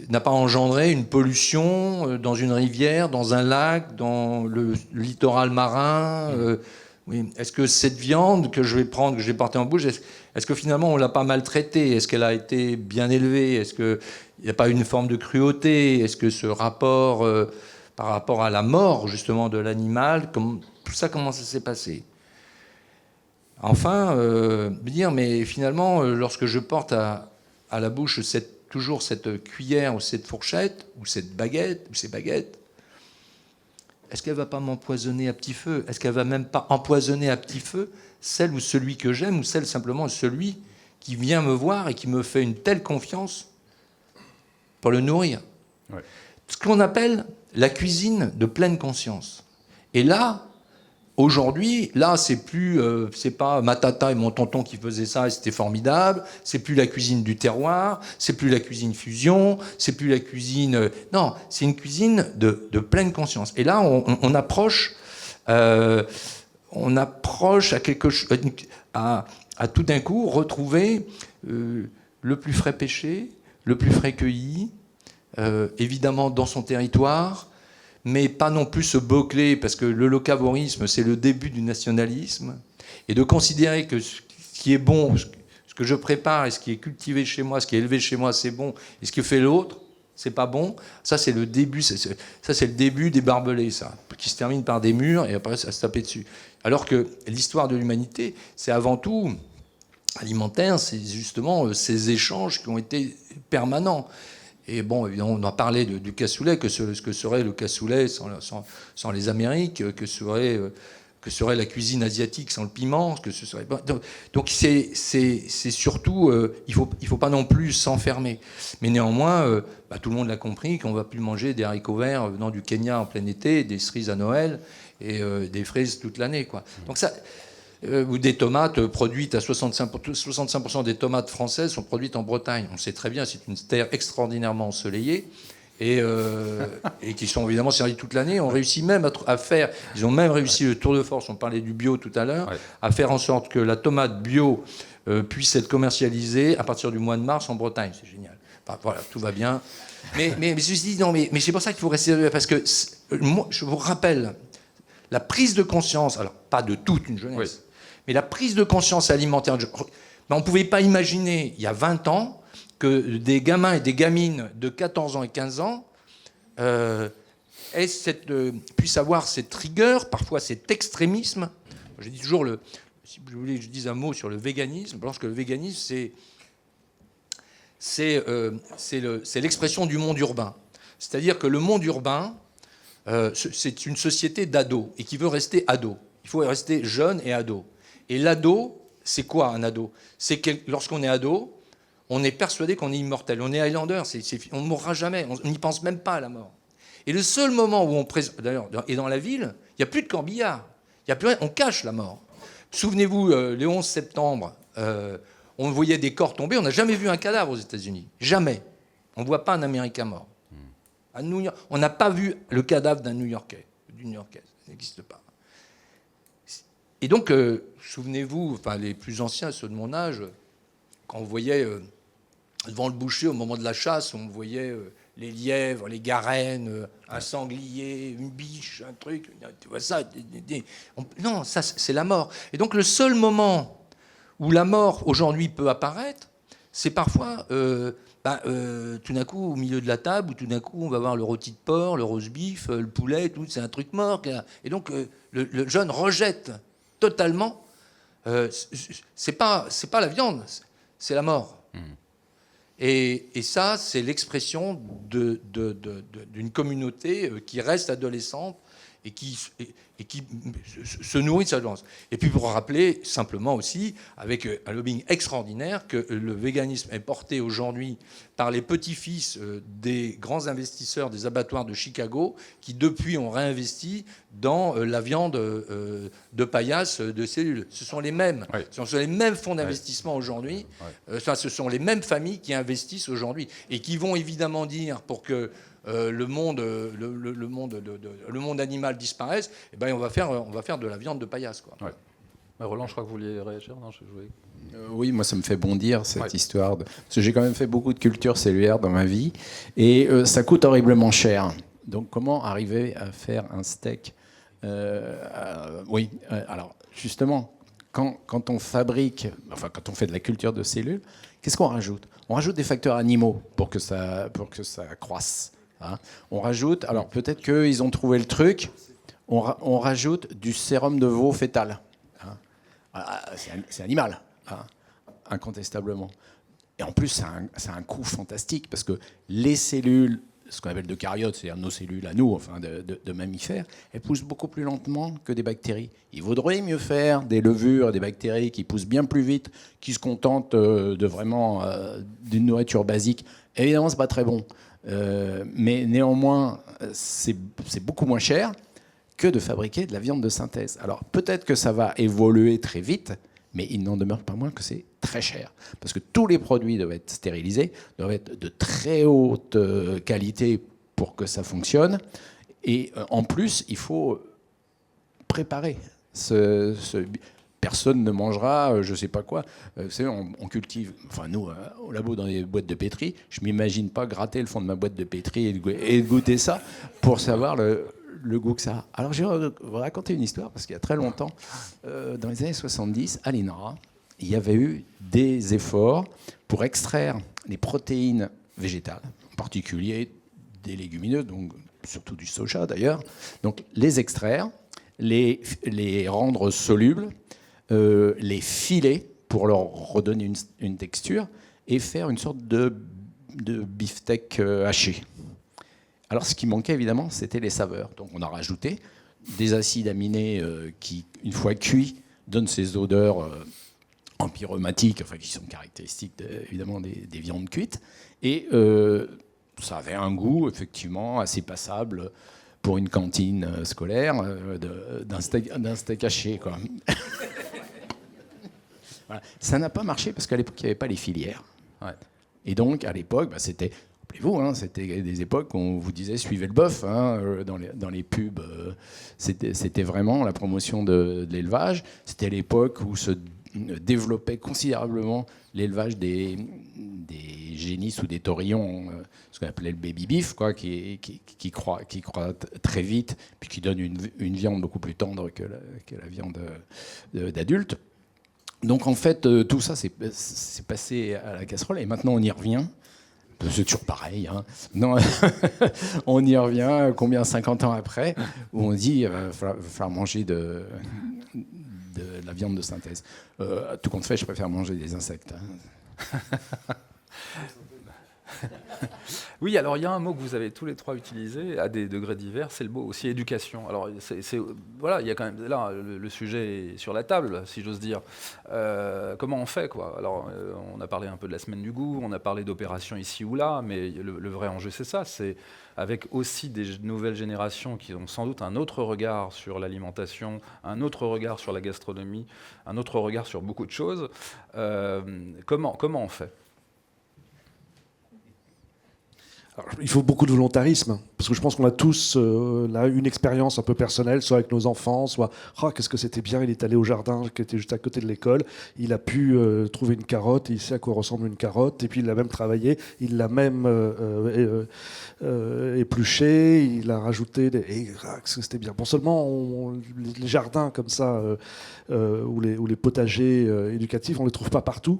D: n'a pas engendré une pollution dans une rivière, dans un lac, dans le littoral marin? Oui. Est-ce que cette viande que je vais prendre, que j'ai portée en bouche, est-ce que finalement on l'a pas maltraitée? Est-ce qu'elle a été bien élevée? Est-ce qu'il n'y a pas une forme de cruauté? Est-ce que ce rapport par rapport à la mort justement de l'animal, tout ça, comment ça s'est passé? Enfin, me dire, mais finalement, lorsque je porte à la bouche toujours cette cuillère ou cette fourchette ou cette baguette ou ces baguettes, est-ce qu'elle ne va pas m'empoisonner à petit feu? Est-ce qu'elle ne va même pas empoisonner à petit feu celle ou celui que j'aime, ou celle simplement celui qui vient me voir et qui me fait une telle confiance pour le nourrir? Ouais. Ce qu'on appelle la cuisine de pleine conscience. Et là, aujourd'hui, là, c'est pas ma tata et mon tonton qui faisaient ça et c'était formidable. C'est plus la cuisine du terroir, c'est plus la cuisine fusion, c'est plus la cuisine. Non, c'est une cuisine de pleine conscience. Et là, on approche à quelque chose, à tout d'un coup retrouver le plus frais pêché, le plus frais cueilli, évidemment dans son territoire, mais pas non plus se bâcler, parce que le locavorisme, c'est le début du nationalisme, et de considérer que ce qui est bon, ce que je prépare, et ce qui est cultivé chez moi, ce qui est élevé chez moi, c'est bon, et ce que fait l'autre, c'est pas bon. Ça, c'est le début. Ça, c'est le début des barbelés, ça, qui se termine par des murs, et après, ça se taper dessus. Alors que l'histoire de l'humanité, c'est avant tout alimentaire, c'est justement ces échanges qui ont été permanents. Et bon, évidemment, on a parlé du cassoulet, ce que serait le cassoulet sans les Amériques, que serait la cuisine asiatique sans le piment, que ce serait. Donc c'est surtout, il faut pas non plus s'enfermer. Mais néanmoins, tout le monde l'a compris qu'on va plus manger des haricots verts venant du Kenya en plein été, des cerises à Noël et des fraises toute l'année, quoi. Donc ça. Ou des tomates produites à 65% des tomates françaises sont produites en Bretagne. On sait très bien, c'est une terre extraordinairement ensoleillée et qui sont évidemment servies toute l'année. On réussit même à faire, ils ont même réussi le tour de force, on parlait du bio tout à l'heure, ouais, à faire en sorte que la tomate bio puisse être commercialisée à partir du mois de mars en Bretagne. C'est génial. Enfin, voilà, tout va bien. Mais je dis non, mais c'est pour ça qu'il faut rester sérieux, parce que moi, je vous rappelle la prise de conscience, alors pas de toute une jeunesse, oui, mais la prise de conscience alimentaire. On ne pouvait pas imaginer, il y a 20 ans, que des gamins et des gamines de 14 ans et 15 ans puissent avoir cette rigueur, parfois cet extrémisme. Je dis toujours, si vous voulez que je dise un mot sur le véganisme, parce que le véganisme, c'est l'expression du monde urbain. C'est-à-dire que le monde urbain, c'est une société d'ados et qui veut rester ado. Il faut rester jeune et ado. Et l'ado, c'est quoi un ado? C'est que lorsqu'on est ado, on est persuadé qu'on est immortel. On est Highlander, on ne mourra jamais, on n'y pense même pas à la mort. Et le seul moment où on présente, d'ailleurs, et dans la ville, il n'y a plus de corbillard, il n'y a plus rien, on cache la mort. Souvenez-vous, le 11 septembre, on voyait des corps tomber, on n'a jamais vu un cadavre aux États-Unis, jamais. On ne voit pas un Américain mort. À New York, on n'a pas vu le cadavre d'un New-Yorkais, d'une New-Yorkaise, ça n'existe pas. Et donc, souvenez-vous, enfin les plus anciens, ceux de mon âge, quand on voyait devant le boucher au moment de la chasse, on voyait les lièvres, les garennes, un sanglier, une biche, un truc, tu vois ça. Non, ça c'est la mort. Et donc le seul moment où la mort aujourd'hui peut apparaître, c'est parfois, tout d'un coup, au milieu de la table, ou tout d'un coup, on va voir le rôti de porc, le roast beef, le poulet, tout, c'est un truc mort. Et donc, le jeune rejette totalement. C'est pas la viande, c'est la mort. Et ça, c'est l'expression d'une communauté qui reste adolescente et qui se nourrit de sa violence. Et puis pour rappeler simplement aussi, avec un lobbying extraordinaire, que le véganisme est porté aujourd'hui par les petits-fils des grands investisseurs des abattoirs de Chicago, qui depuis ont réinvesti dans la viande de paillasse de cellules. Ce sont les mêmes.
A: Oui.
D: Ce sont les mêmes fonds d'investissement aujourd'hui. Ce sont les mêmes familles qui investissent aujourd'hui et qui vont évidemment dire, pour que le monde animal disparaisse, eh ben on va faire de la viande de paillasse, quoi.
A: Ouais. Roland, je crois que vous vouliez réagir. Non,
C: Oui, moi ça me fait bondir cette
A: Ouais.
C: histoire. Parce que j'ai quand même fait beaucoup de culture cellulaire dans ma vie. Et ça coûte horriblement cher. Donc comment arriver à faire un steak alors justement, quand on fabrique, enfin quand on fait de la culture de cellules, qu'est-ce qu'on rajoute? On rajoute des facteurs animaux pour que ça croisse. Hein. On rajoute, alors peut-être qu'ils ont trouvé le truc, on rajoute du sérum de veau fœtal. Hein. C'est animal, hein, incontestablement. Et en plus, c'est un coût fantastique, parce que les cellules, ce qu'on appelle d'eucaryotes, c'est-à-dire nos cellules à nous, enfin de mammifères, elles poussent beaucoup plus lentement que des bactéries. Il vaudrait mieux faire des levures, des bactéries qui poussent bien plus vite, qui se contentent d'une nourriture basique. Évidemment, c'est pas très bon. Mais néanmoins, c'est beaucoup moins cher que de fabriquer de la viande de synthèse. Alors peut-être que ça va évoluer très vite, mais il n'en demeure pas moins que c'est très cher. Parce que tous les produits doivent être stérilisés, doivent être de très haute qualité pour que ça fonctionne. Et en plus, il faut préparer personne ne mangera, je ne sais pas quoi. Vous savez, on cultive, enfin nous, au labo, dans des boîtes de pétri, je ne m'imagine pas gratter le fond de ma boîte de pétri et de goûter ça pour savoir le goût que ça a. Alors je vais vous raconter une histoire, parce qu'il y a très longtemps, dans les années 70, à l'INRA, il y avait eu des efforts pour extraire les protéines végétales, en particulier des légumineuses, donc surtout du soja d'ailleurs, donc les extraire, les rendre solubles, les filer pour leur redonner une texture et faire une sorte de beefsteak haché. Alors ce qui manquait évidemment, c'était les saveurs. Donc on a rajouté des acides aminés qui, une fois cuits, donnent ces odeurs empyromatiques, enfin qui sont caractéristiques évidemment des viandes cuites. Et ça avait un goût effectivement assez passable pour une cantine scolaire d'un steak haché, quoi. Voilà. Ça n'a pas marché parce qu'à l'époque, il n'y avait pas les filières.
A: Ouais.
C: Et donc, à l'époque, c'était, rappelez-vous, hein, c'était des époques où on vous disait suivez le bœuf. Hein, dans les pubs, c'était vraiment la promotion de l'élevage. C'était l'époque où se développait considérablement l'élevage des génisses ou des taurillons, ce qu'on appelait le baby beef, quoi, qui croît très vite, puis qui donne une viande beaucoup plus tendre que la viande d'adulte. Donc en fait, tout ça c'est passé à la casserole, et maintenant on y revient. C'est toujours pareil. Hein. Non, on y revient, combien, 50 ans après, où on dit il va falloir manger de la viande de synthèse. Tout compte fait, je préfère manger des insectes. Hein.
A: Oui, alors il y a un mot que vous avez tous les trois utilisé à des degrés divers, c'est le mot aussi éducation. Alors voilà, il y a quand même là le sujet est sur la table, si j'ose dire. Comment on fait, quoi? Alors on a parlé un peu de la semaine du goût, on a parlé d'opérations ici ou là, mais le vrai enjeu c'est ça, c'est avec aussi des nouvelles générations qui ont sans doute un autre regard sur l'alimentation, un autre regard sur la gastronomie, un autre regard sur beaucoup de choses. Comment on fait?
B: Alors, il faut beaucoup de volontarisme, parce que je pense qu'on a tous là une expérience un peu personnelle, soit avec nos enfants, soit qu'est-ce que c'était bien, il est allé au jardin qui était juste à côté de l'école, il a pu trouver une carotte, il sait à quoi ressemble une carotte, et puis il l'a même travaillé, il l'a même épluché, il a rajouté qu'est-ce que c'était bien. Bon, seulement les jardins comme ça, ou les potagers éducatifs, on ne les trouve pas partout.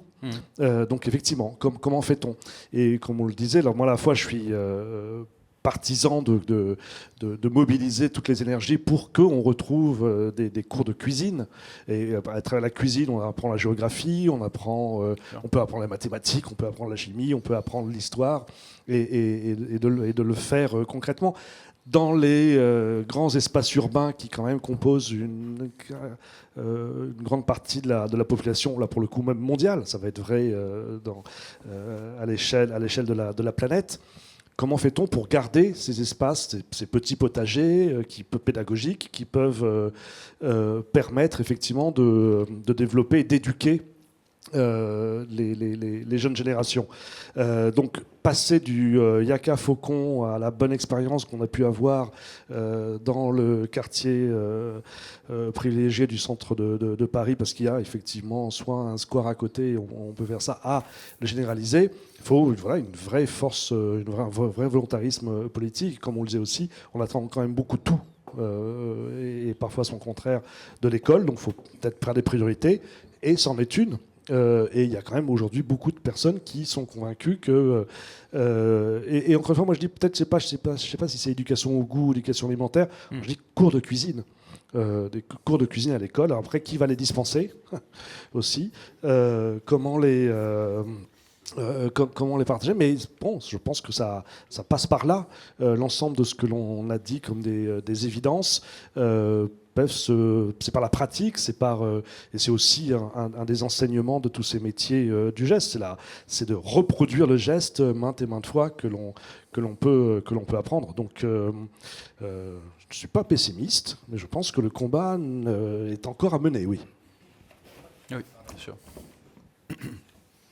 B: Donc effectivement, comment fait-on? Et comme on le disait, alors moi à la fois je suis partisan de mobiliser toutes les énergies pour qu'on retrouve des cours de cuisine. Et à travers la cuisine, on apprend la géographie, on peut apprendre les mathématiques, on peut apprendre la chimie, on peut apprendre l'histoire, et de le faire concrètement. Dans les grands espaces urbains qui quand même composent une grande partie de la population, là pour le coup même mondiale, ça va être vrai à l'échelle de la planète. Comment fait-on pour garder ces espaces, ces petits potagers pédagogiques qui peuvent permettre effectivement de développer et d'éduquer les jeunes générations. Donc passer du Yaka Faucon à la bonne expérience qu'on a pu avoir dans le quartier privilégié du centre de Paris, parce qu'il y a effectivement soit un square à côté, on peut faire ça, à le généraliser. Il faut une vraie force, un vrai volontarisme politique. Comme on le disait aussi, on attend quand même beaucoup de tout. Et parfois son contraire de l'école, donc il faut peut-être prendre des priorités, et c'en est une. Et il y a quand même aujourd'hui beaucoup de personnes qui sont convaincues que... et encore une fois, moi je dis peut-être, je sais pas si c'est éducation au goût, éducation alimentaire, je dis cours de cuisine. Des cours de cuisine à l'école. Alors après, qui va les dispenser aussi? Comment les partager? Mais bon, je pense que ça passe par là. L'ensemble de ce que l'on a dit comme des évidences c'est par la pratique, et c'est aussi un des enseignements de tous ces métiers du geste. C'est de reproduire le geste maintes et maintes fois que l'on peut apprendre. Donc, je ne suis pas pessimiste, mais je pense que le combat est encore à mener, oui.
A: Oui, bien sûr.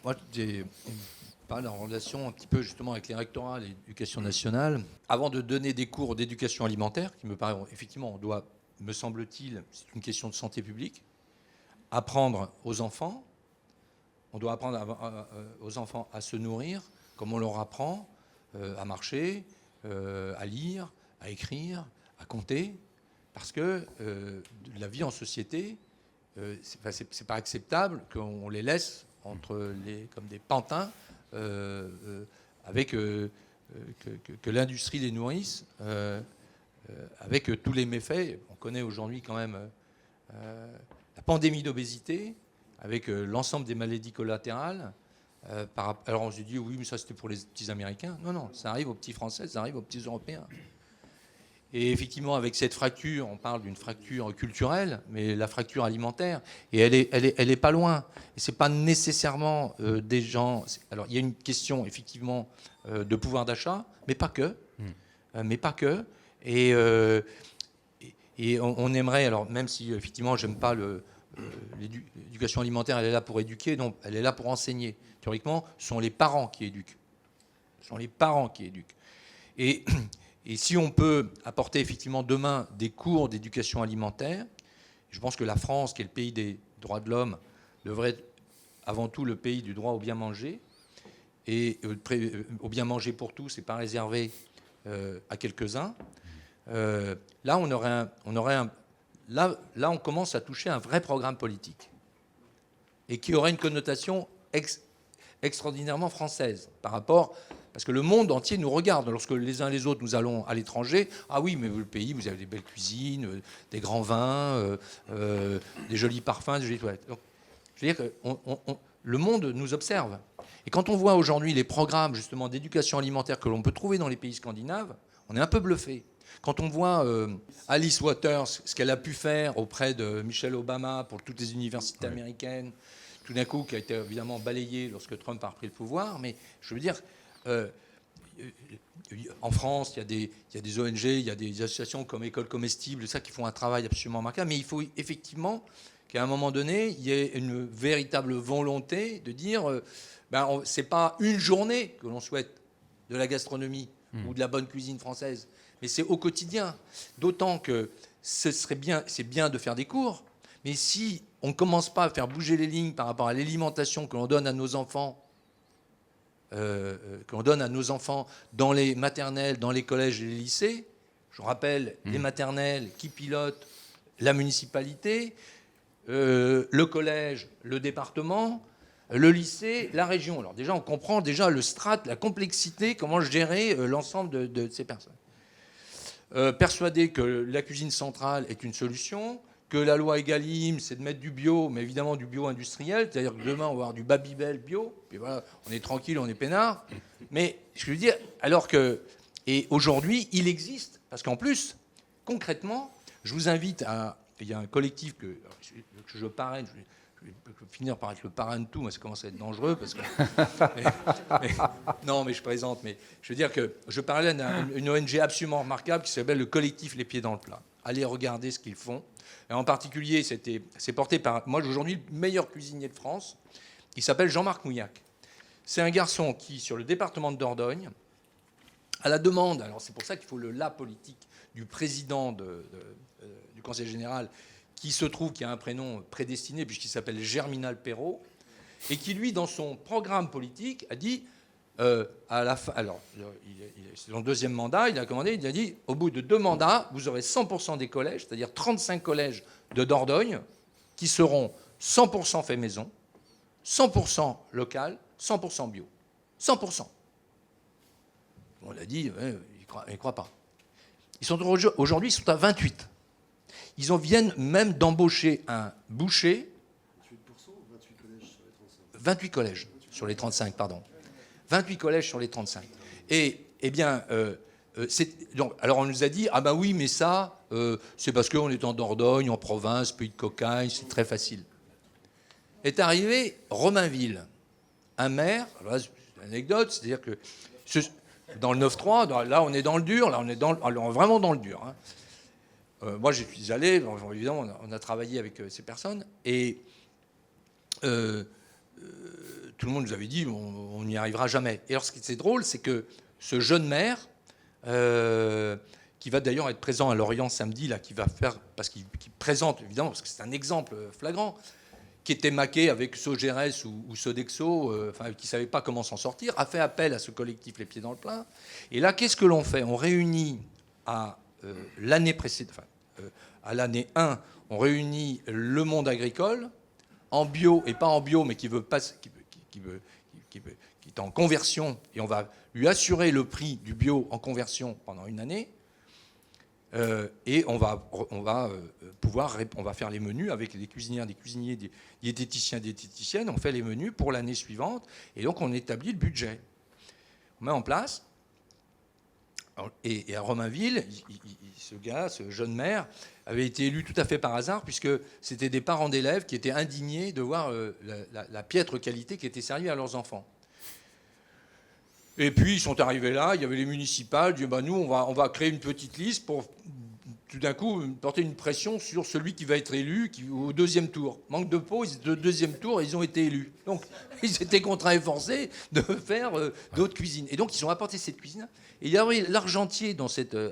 D: Moi, j'ai parlé en relation un petit peu justement avec les rectorats et l'éducation nationale. Avant de donner des cours d'éducation alimentaire, qui me paraît, effectivement, on doit, me semble-t-il, c'est une question de santé publique, apprendre aux enfants, on doit apprendre aux enfants à se nourrir, comme on leur apprend à marcher, à lire, à écrire, à compter, parce que la vie en société, c'est pas acceptable qu'on les laisse comme des pantins, avec que l'industrie les nourrisse, avec tous les méfaits. On connaît aujourd'hui quand même la pandémie d'obésité, avec l'ensemble des maladies collatérales. Alors on se dit, oui, mais ça c'était pour les petits Américains. Non, ça arrive aux petits Français, ça arrive aux petits Européens. Et effectivement, avec cette fracture, on parle d'une fracture culturelle, mais la fracture alimentaire, et elle est pas loin. Et c'est pas nécessairement des gens. Alors, il y a une question effectivement de pouvoir d'achat, mais pas que. Et on aimerait, alors même si effectivement, j'aime pas l'éducation alimentaire, elle est là pour éduquer, non, elle est là pour enseigner. Théoriquement, ce sont les parents qui éduquent. Et si on peut apporter effectivement demain des cours d'éducation alimentaire, je pense que la France, qui est le pays des droits de l'homme, devrait être avant tout le pays du droit au bien manger. Et au bien manger pour tous, c'est pas réservé à quelques-uns. Là, on commence à toucher un vrai programme politique et qui aurait une connotation extraordinairement française par rapport. Parce que le monde entier nous regarde. Lorsque les uns les autres, nous allons à l'étranger, ah oui, mais le pays, vous avez des belles cuisines, des grands vins, des jolis parfums, des jolies toilettes. Donc, je veux dire que le monde nous observe. Et quand on voit aujourd'hui les programmes justement d'éducation alimentaire que l'on peut trouver dans les pays scandinaves, on est un peu bluffé. Quand on voit Alice Waters, ce qu'elle a pu faire auprès de Michelle Obama pour toutes les universités américaines, tout d'un coup, qui a été évidemment balayée lorsque Trump a repris le pouvoir, mais je veux dire... en France, il y a des ONG, il y a des associations comme École Comestible, ça, qui font un travail absolument remarquable. Mais il faut effectivement qu'à un moment donné, il y ait une véritable volonté de dire c'est pas une journée que l'on souhaite de la gastronomie ou de la bonne cuisine française, mais c'est au quotidien. D'autant que c'est bien de faire des cours, mais si on ne commence pas à faire bouger les lignes par rapport à l'alimentation que l'on donne à nos enfants, dans les maternelles, dans les collèges et les lycées. Je rappelle, les maternelles qui pilotent la municipalité, le collège, le département. le lycée, la région. Alors déjà, on comprend déjà le strate, la complexité, comment gérer l'ensemble de ces personnes. Persuadé que la cuisine centrale est une solution, que la loi Egalim, c'est de mettre du bio, mais évidemment du bio industriel, c'est-à-dire que demain, on va avoir du Babybel bio, puis voilà, on est tranquille, on est peinard. Mais je veux dire, alors que... Et aujourd'hui, il existe, parce qu'en plus, concrètement, je vous invite à... Il y a un collectif que je parraine, je vais finir par être le parrain de tout, mais ça commence à être dangereux, parce que... non, mais je plaisante, mais je veux dire que je parraine une ONG absolument remarquable qui s'appelle le collectif Les Pieds dans le Plat. Allez regarder ce qu'ils font. Et en particulier, c'est porté par, moi, aujourd'hui, le meilleur cuisinier de France, qui s'appelle Jean-Marc Mouillac. C'est un garçon qui, sur le département de Dordogne, à la demande, alors c'est pour ça qu'il faut le la politique du président du Conseil général, qui se trouve qui a un prénom prédestiné, puisqu'il s'appelle Germinal Perrault, et qui, lui, dans son programme politique, a dit, à la fin, alors, c'est son deuxième mandat, il a commandé, il a dit, au bout de 2 mandats, vous aurez 100% des collèges, c'est-à-dire 35 collèges de Dordogne, qui seront 100% fait maison, 100% local, 100% bio. 100%. On l'a dit, ouais, il ne croit pas. Aujourd'hui, ils sont à 28. Ils viennent même d'embaucher un boucher. 28 collèges sur les 35, pardon. 28 collèges sur les 35. Et, eh bien, donc, alors on nous a dit, ah ben oui, mais ça, c'est parce qu'on est en Dordogne, en province, pays de cocagne, c'est très facile. Est arrivé Romainville, un maire, alors là, c'est une anecdote, c'est-à-dire que dans le 9-3, là on est dans le dur, là on est vraiment dans le dur. Hein. Moi je suis allé, évidemment on a travaillé avec ces personnes, et tout le monde nous avait dit on n'y arrivera jamais. Et alors ce qui est drôle, c'est que ce jeune maire, qui va d'ailleurs être présent à Lorient samedi, là, qui va faire, parce qu'il présente évidemment, parce que c'est un exemple flagrant, qui était maqué avec Sogérès ou Sodexo, qui ne savait pas comment s'en sortir, a fait appel à ce collectif Les Pieds dans le Plat. Et là, qu'est-ce que l'on fait? On réunit à l'année précédente, à l'année 1, on réunit le monde agricole, en bio et pas en bio, mais qui est en conversion, et on va lui assurer le prix du bio en conversion pendant une année. Et on va faire les menus avec des cuisinières, des cuisiniers, des diététiciens, diététiciennes. On fait les menus pour l'année suivante, et donc on établit le budget. On met en place. Et à Romainville, ce jeune maire, avait été élu tout à fait par hasard, puisque c'était des parents d'élèves qui étaient indignés de voir la piètre qualité qui était servie à leurs enfants. Et puis ils sont arrivés là, il y avait les municipales, ils disaient nous on va créer une petite liste pour tout d'un coup porter une pression sur celui qui va être élu au deuxième tour. Manque de peau, au deuxième tour, ils ont été élus. Donc ils étaient contraints et forcés de faire d'autres cuisines. Et donc ils ont apporté cette cuisine. Et il y avait l'argentier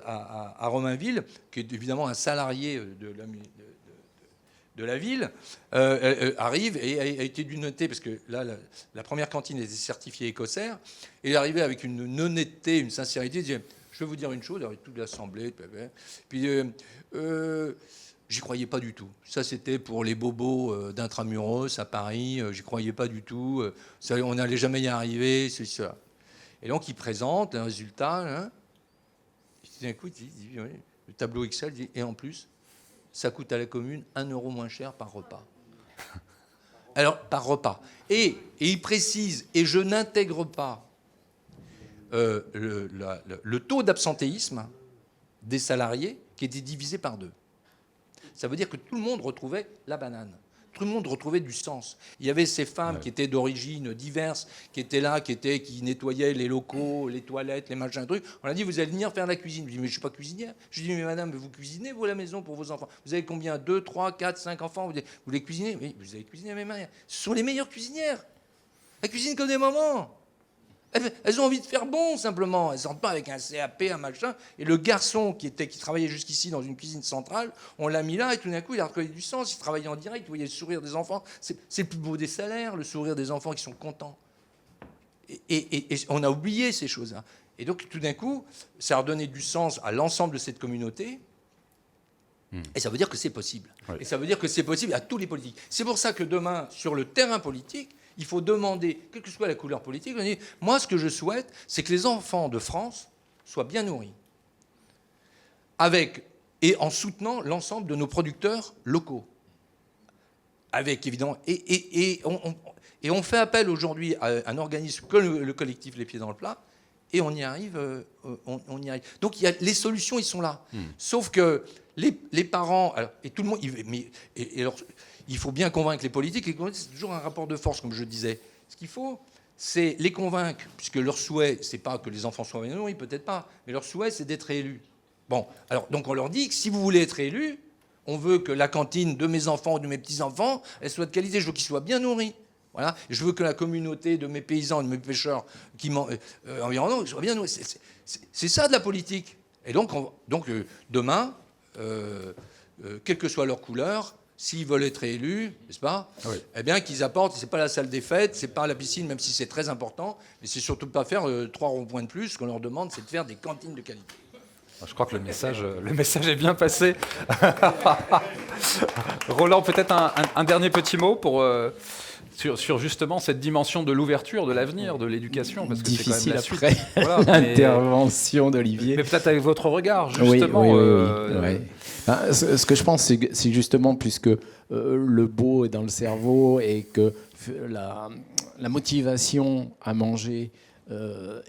D: à Romainville, qui est évidemment un salarié de la ville, arrive et a été dû noter, parce que là, la première cantine était certifiée écossaire, et il arrivait avec une honnêteté, une sincérité, il disait, je vais vous dire une chose, avec toute l'assemblée, puis j'y croyais pas du tout. Ça, c'était pour les bobos d'Intramuros à Paris, j'y croyais pas du tout, on n'allait jamais y arriver, c'est ça. Et donc, il présente un résultat, hein, et d'un coup, il dit, le tableau Excel, dit, et en plus, ça coûte à la commune 1 € moins cher par repas. Alors, par repas. Et il précise, et je n'intègre pas le taux d'absentéisme des salariés qui était divisé par 2. Ça veut dire que tout le monde retrouvait la banane. Tout le monde retrouvait du sens. Il y avait ces femmes qui étaient d'origine diverses, qui étaient là, qui nettoyaient les locaux, les toilettes, les machins, trucs. On a dit, vous allez venir faire la cuisine. Je dis, mais je ne suis pas cuisinière. Je dis, mais madame, vous cuisinez, vous, à la maison pour vos enfants? Vous avez combien? 2, 3, 4, 5 enfants? Vous les cuisinez? Oui, vous avez cuisiné à mes mères. Ce sont les meilleures cuisinières. Elles cuisinent comme des mamans. Elles ont envie de faire bon, simplement. Elles ne sortent pas avec un CAP, un machin. Et le garçon qui travaillait jusqu'ici dans une cuisine centrale, on l'a mis là, et tout d'un coup, il a reconnu du sens. Il travaillait en direct, vous voyez le sourire des enfants. C'est le plus beau des salaires, le sourire des enfants qui sont contents. Et on a oublié ces choses-là. Et donc, tout d'un coup, ça a redonné du sens à l'ensemble de cette communauté. Et ça veut dire que c'est possible. Oui. Et ça veut dire que c'est possible à tous les politiques. C'est pour ça que demain, sur le terrain politique, Il faut demander, quelle que soit la couleur politique, on dit, moi, ce que je souhaite, c'est que les enfants de France soient bien nourris. Et en soutenant l'ensemble de nos producteurs locaux. Avec, évidemment... Et on fait appel aujourd'hui à un organisme comme le collectif Les Pieds dans le Plat, et on y arrive. Donc les solutions, ils sont là. Sauf que les parents... Alors, et tout le monde... Alors, il faut bien convaincre les politiques. C'est toujours un rapport de force, comme je disais. Ce qu'il faut, c'est les convaincre, puisque leur souhait, c'est pas que les enfants soient bien nourris, peut-être pas, mais leur souhait, c'est d'être élus. Bon, alors, donc on leur dit que si vous voulez être élu, on veut que la cantine de mes enfants ou de mes petits-enfants, elle soit de qualité. Je veux qu'ils soient bien nourris. Voilà. Je veux que la communauté de mes paysans, de mes pêcheurs environnants, soit bien nourris. C'est ça de la politique. Et donc, demain, quelle que soit leur couleur, s'ils veulent être élus, n'est-ce pas, oui. Eh bien, qu'ils apportent, c'est pas la salle des fêtes, c'est pas la piscine, même si c'est très important, mais c'est surtout pas faire 3 ronds-points de plus. Ce qu'on leur demande, c'est de faire des cantines de qualité.
A: Je crois que le message est bien passé. Roland, peut-être un dernier petit mot pour, sur justement cette dimension de l'ouverture, de l'avenir, de l'éducation. Parce que
C: difficile
A: c'est quand même
C: après voilà, l'intervention d'Olivier.
A: Mais peut-être avec votre regard, justement.
C: Oui. Ce que je pense, c'est justement, puisque le beau est dans le cerveau et que la motivation à manger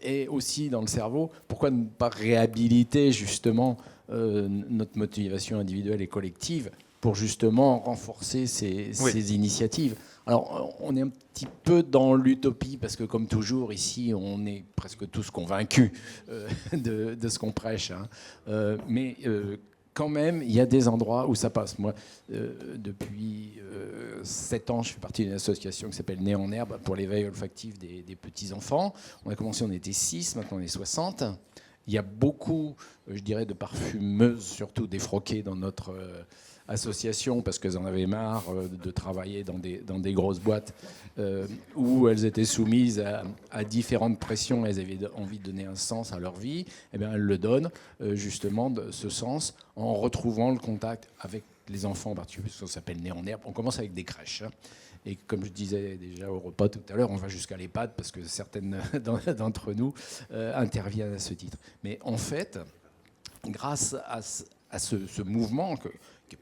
C: est aussi dans le cerveau, pourquoi ne pas réhabiliter justement notre motivation individuelle et collective pour justement renforcer ces initiatives. Alors, on est un petit peu dans l'utopie, parce que comme toujours, ici, on est presque tous convaincus de ce qu'on prêche. Hein. Mais quand même, il y a des endroits où ça passe. Moi, depuis 7 ans, je fais partie d'une association qui s'appelle Né en Herbe pour l'éveil olfactif des petits-enfants. On a commencé, on était 6, maintenant on est 60. Il y a beaucoup, je dirais, de parfumeuses, surtout défroquées dans notre association, parce qu'elles en avaient marre de travailler dans des grosses boîtes où elles étaient soumises à différentes pressions. Elles avaient envie de donner un sens à leur vie. Eh bien, elles le donnent justement de ce sens en retrouvant le contact avec les enfants en particulier, parce que ça s'appelle Né en Herbe. On commence avec des crèches. Hein. Et comme je disais déjà au repas tout à l'heure, on va jusqu'à l'EHPAD parce que certaines d'entre nous interviennent à ce titre. Mais en fait, grâce à ce mouvement, qui n'est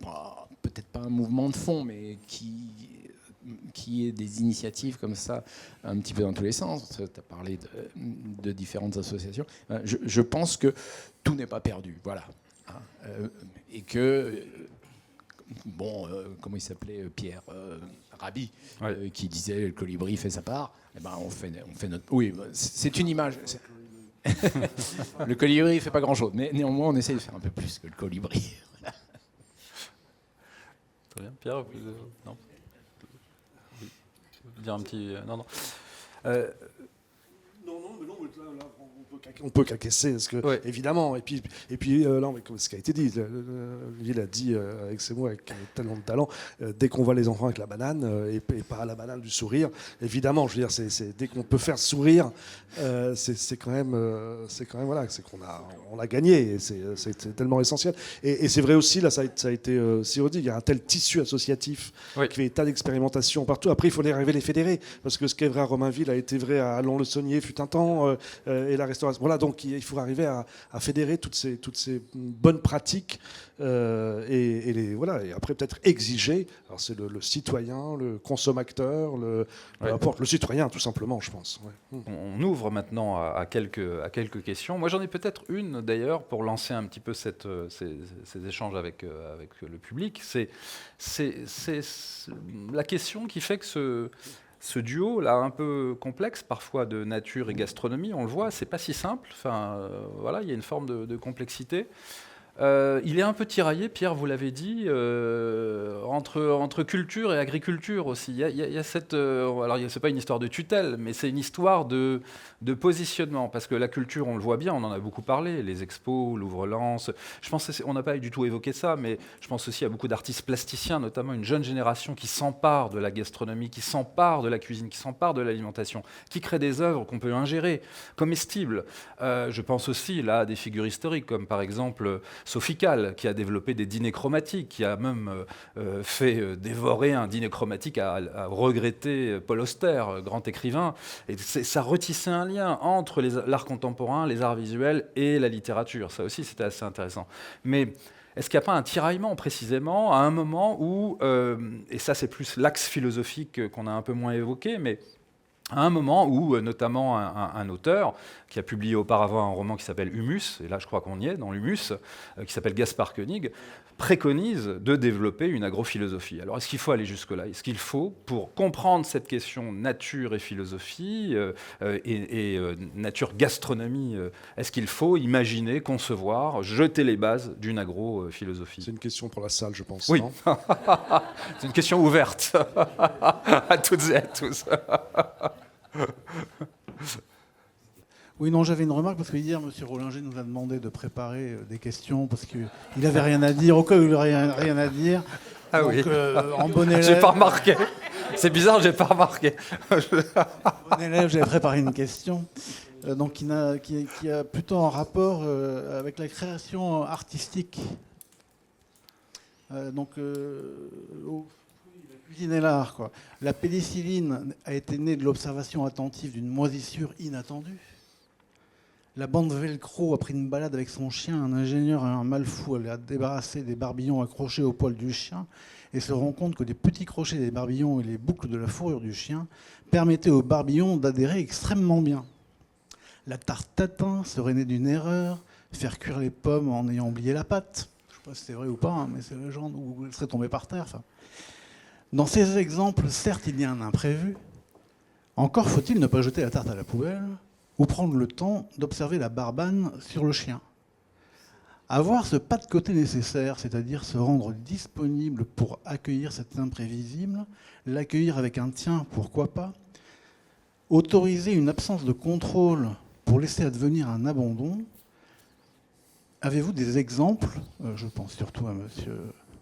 C: peut-être pas un mouvement de fond, mais qui est des initiatives comme ça, un petit peu dans tous les sens, tu as parlé de différentes associations, je pense que tout n'est pas perdu. Voilà. Et que... comment il s'appelait, Pierre Rabhi, qui disait le colibri fait sa part. Eh ben, on fait notre. Oui, c'est une image. Le colibri ne fait pas grand-chose, mais néanmoins, on essaie de faire un peu plus que le colibri.
A: Très bien, Pierre. Non. Oui. Dire un petit. Non.
B: Non, mais non, là, on peut qu'acquiescer, parce que, évidemment, et puis là, comme ce qui a été dit, lui l'a dit avec ses mots, avec tellement de talent, dès qu'on voit les enfants avec la banane, et pas la banane du sourire, évidemment, je veux dire, c'est dès qu'on peut faire sourire, c'est quand même voilà, c'est qu'on a gagné, et c'est tellement essentiel. Et c'est vrai aussi, là, ça a été si redit, il y a un tel tissu associatif qui fait tas d'expérimentations partout. Après, il faut arriver à les fédérer, parce que ce qui est vrai à Romainville a été vrai à Allons-le-Saunier fut un temps, et la restauration. Voilà, donc il faut arriver à fédérer toutes ces bonnes pratiques et après peut-être exiger. Alors c'est le citoyen, le consommateur, peu importe, le citoyen tout simplement, je pense. Ouais.
A: On ouvre maintenant à quelques questions. Moi j'en ai peut-être une d'ailleurs pour lancer un petit peu ces échanges avec le public. C'est la question qui fait que ce duo, là, un peu complexe, parfois de nature et gastronomie, on le voit, c'est pas si simple. Enfin, voilà, il y a une forme de complexité. Il est un peu tiraillé, Pierre, vous l'avez dit, entre culture et agriculture aussi. Il y a cette... alors, c'est pas une histoire de tutelle, mais c'est une histoire de positionnement. Parce que la culture, on le voit bien, on en a beaucoup parlé, les expos, l'ouvre-lance. Je pense on n'a pas du tout évoqué ça, mais je pense aussi à beaucoup d'artistes plasticiens, notamment une jeune génération qui s'empare de la gastronomie, qui s'empare de la cuisine, qui s'empare de l'alimentation, qui crée des œuvres qu'on peut ingérer, comestibles. Je pense aussi là à des figures historiques, comme par exemple Sofical, qui a développé des dîners chromatiques, qui a même fait dévorer un dîner chromatique à regretter Paul Auster, grand écrivain. Et ça retissait un lien entre l'art contemporain, les arts visuels et la littérature. Ça aussi, c'était assez intéressant. Mais est-ce qu'il n'y a pas un tiraillement précisément à un moment où, et ça c'est plus l'axe philosophique qu'on a un peu moins évoqué, mais à un moment où notamment un auteur qui a publié auparavant un roman qui s'appelle Humus, et là je crois qu'on y est dans l'Humus, qui s'appelle Gaspard Koenig, préconise de développer une agrophilosophie. Alors est-ce qu'il faut aller jusque-là? Est-ce qu'il faut, pour comprendre cette question nature et philosophie nature gastronomie, est-ce qu'il faut imaginer, concevoir, jeter les bases d'une agrophilosophie?
B: C'est une question pour la salle, je pense.
A: Oui,
B: non
A: c'est une question ouverte à toutes et à tous.
E: Oui, non, j'avais une remarque parce que hier, M. Rollinger nous a demandé de préparer des questions parce qu'il n'avait rien à dire, au cas où il n'aurait rien à dire.
A: Ah
E: donc,
A: oui.
E: En bon élève,
A: J'ai pas remarqué. C'est bizarre, j'ai pas remarqué.
E: bon élève, j'avais préparé une question donc qui a plutôt un rapport avec la création artistique. La cuisine et l'art, quoi. La pénicilline a été née de l'observation attentive d'une moisissure inattendue. La bande velcro a pris une balade avec son chien. Un ingénieur et un malfou allaient débarrasser des barbillons accrochés au poil du chien et se rend compte que les petits crochets des barbillons et les boucles de la fourrure du chien permettaient aux barbillons d'adhérer extrêmement bien. La tarte tatin serait née d'une erreur, faire cuire les pommes en ayant oublié la pâte. Je ne sais pas si c'est vrai ou pas, hein, mais c'est la légende où elle serait tombée par terre. Enfin. Dans ces exemples, certes, il y a un imprévu. Encore faut-il ne pas jeter la tarte à la poubelle ou prendre le temps d'observer la barbane sur le chien. Avoir ce pas de côté nécessaire, c'est-à-dire se rendre disponible pour accueillir cet imprévisible, l'accueillir avec un tiens, pourquoi pas, autoriser une absence de contrôle pour laisser advenir un abandon. Avez-vous des exemples, je pense surtout à M.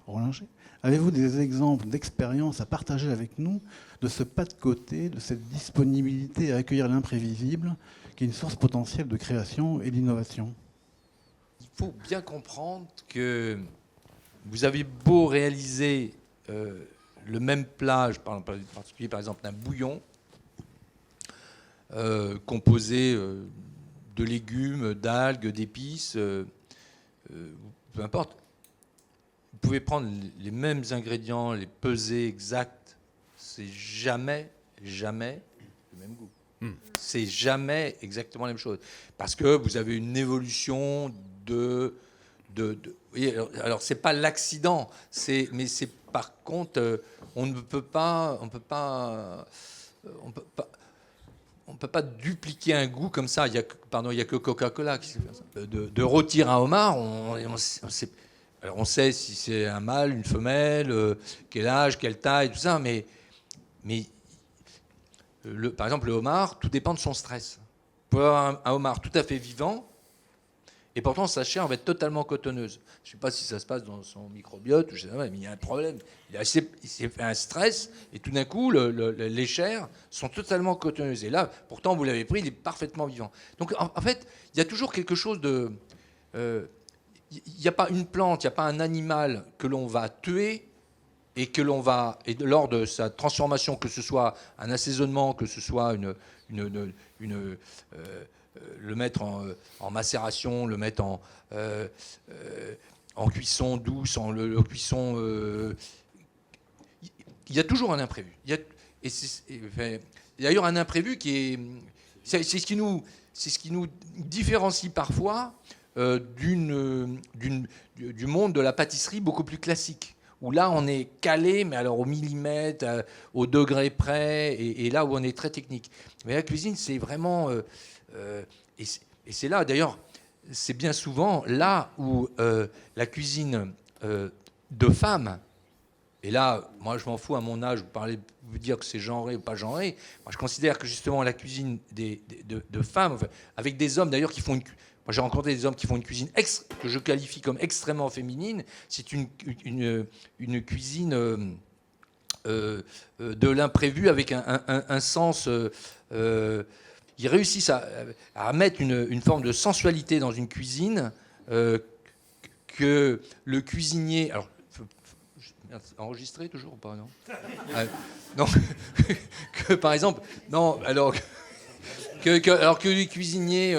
E: Rollinger, avez-vous des exemples d'expériences à partager avec nous de ce pas de côté, de cette disponibilité à accueillir l'imprévisible, qui est une source potentielle de création et d'innovation?
D: Il faut bien comprendre que vous avez beau réaliser le même plat, je parle en particulier par exemple d'un bouillon composé de légumes, d'algues, d'épices, peu importe. Vous pouvez prendre les mêmes ingrédients, les peser exacts, c'est jamais le même goût. C'est jamais exactement la même chose. Parce que vous avez une évolution alors c'est pas l'accident, mais c'est par contre, on ne peut pas dupliquer un goût comme ça. Il y a que Coca-Cola qui sait faire ça. De rôtir un homard, on sait si c'est un mâle, une femelle, quel âge, quelle taille, tout ça, mais par exemple, le homard, tout dépend de son stress. Vous pouvez avoir un homard tout à fait vivant, et pourtant sa chair va être totalement cotonneuse. Je ne sais pas si ça se passe dans son microbiote, je sais pas, mais il y a un problème. Il s'est fait un stress, et tout d'un coup, les chairs sont totalement cotonneuses. Et là, pourtant, vous l'avez pris, il est parfaitement vivant. Donc, en fait, il y a toujours quelque chose de... il n'y a pas une plante, il n'y a pas un animal que l'on va tuer et lors de sa transformation, que ce soit un assaisonnement, que ce soit le mettre en macération, le mettre en cuisson douce, en cuisson... il y a toujours un imprévu. D'ailleurs, un imprévu qui est... C'est ce qui nous différencie parfois du monde de la pâtisserie beaucoup plus classique, où là on est calé, mais alors au millimètre, au degré près, et là où on est très technique. Mais la cuisine, c'est vraiment... et c'est là, d'ailleurs, c'est bien souvent là où la cuisine de femme, et là, moi je m'en fous à mon âge, vous dire que c'est genré ou pas genré, moi je considère que justement la cuisine de femmes, enfin, avec des hommes d'ailleurs qui font une... Moi, j'ai rencontré des hommes qui font une cuisine que je qualifie comme extrêmement féminine. C'est une cuisine de l'imprévu avec un sens... ils réussissent à mettre une forme de sensualité dans une cuisine que le cuisinier... Alors, enregistré toujours ou pas, non? Non, que par exemple... Non, alors... alors que les cuisiniers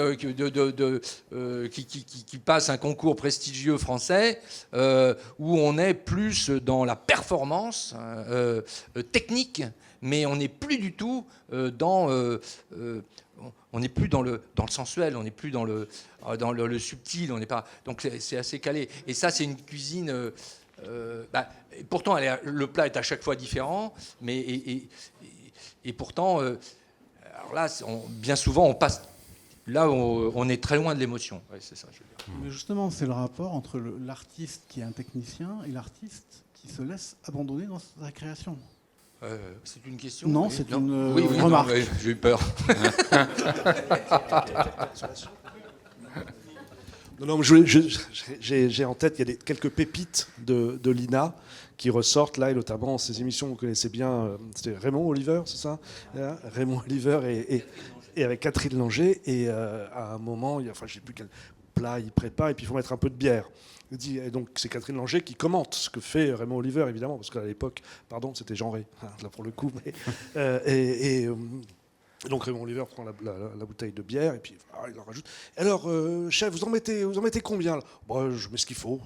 D: qui passent un concours prestigieux français, où on est plus dans la performance technique, mais on n'est plus du tout on n'est plus dans le sensuel, on n'est plus dans le subtil, on n'est pas. Donc c'est assez calé. Et ça, c'est une cuisine. Pourtant, le plat est à chaque fois différent, mais et pourtant. Alors là, bien souvent, on passe. Là, on est très loin de l'émotion. Ouais, c'est ça, je veux dire.
E: Mais justement, c'est le rapport entre l'artiste qui est un technicien et l'artiste qui se laisse abandonner dans sa création.
D: C'est une question?
E: Non,
D: oui,
E: c'est
D: non.
E: une
D: Oui,
E: remarque.
D: non, j'ai eu peur.
B: Non, j'ai en tête, il y a quelques pépites de l'INA qui ressortent là, et notamment ces émissions, vous connaissez bien, c'était Raymond Oliver, c'est ça? Raymond Oliver et avec Catherine Langer, et à un moment, je ne sais plus quel plat il prépare, et puis il faut mettre un peu de bière. Et donc c'est Catherine Langer qui commente ce que fait Raymond Oliver, évidemment, parce qu'à l'époque, pardon, c'était genré, là pour le coup, mais... Donc Raymond Oliver prend la bouteille de bière et puis il en rajoute. Alors, chef, vous en mettez combien là? Je mets ce qu'il faut,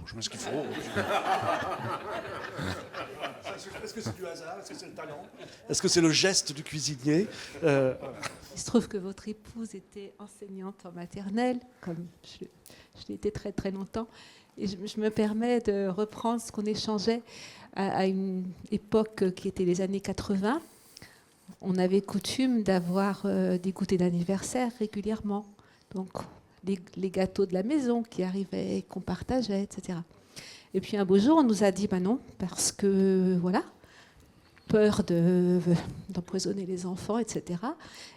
B: Est-ce que c'est du hasard? Est-ce que c'est le talent? Est-ce que c'est le geste du cuisinier?
F: Il se trouve que votre épouse était enseignante en maternelle, comme je l'ai été très très longtemps. Et je me permets de reprendre ce qu'on échangeait à une époque qui était les années 80. On avait coutume d'avoir des goûters d'anniversaire régulièrement. Donc, les gâteaux de la maison qui arrivaient, qu'on partageait, etc. Et puis, un beau jour, on nous a dit, non, parce que, voilà, peur d'empoisonner les enfants, etc.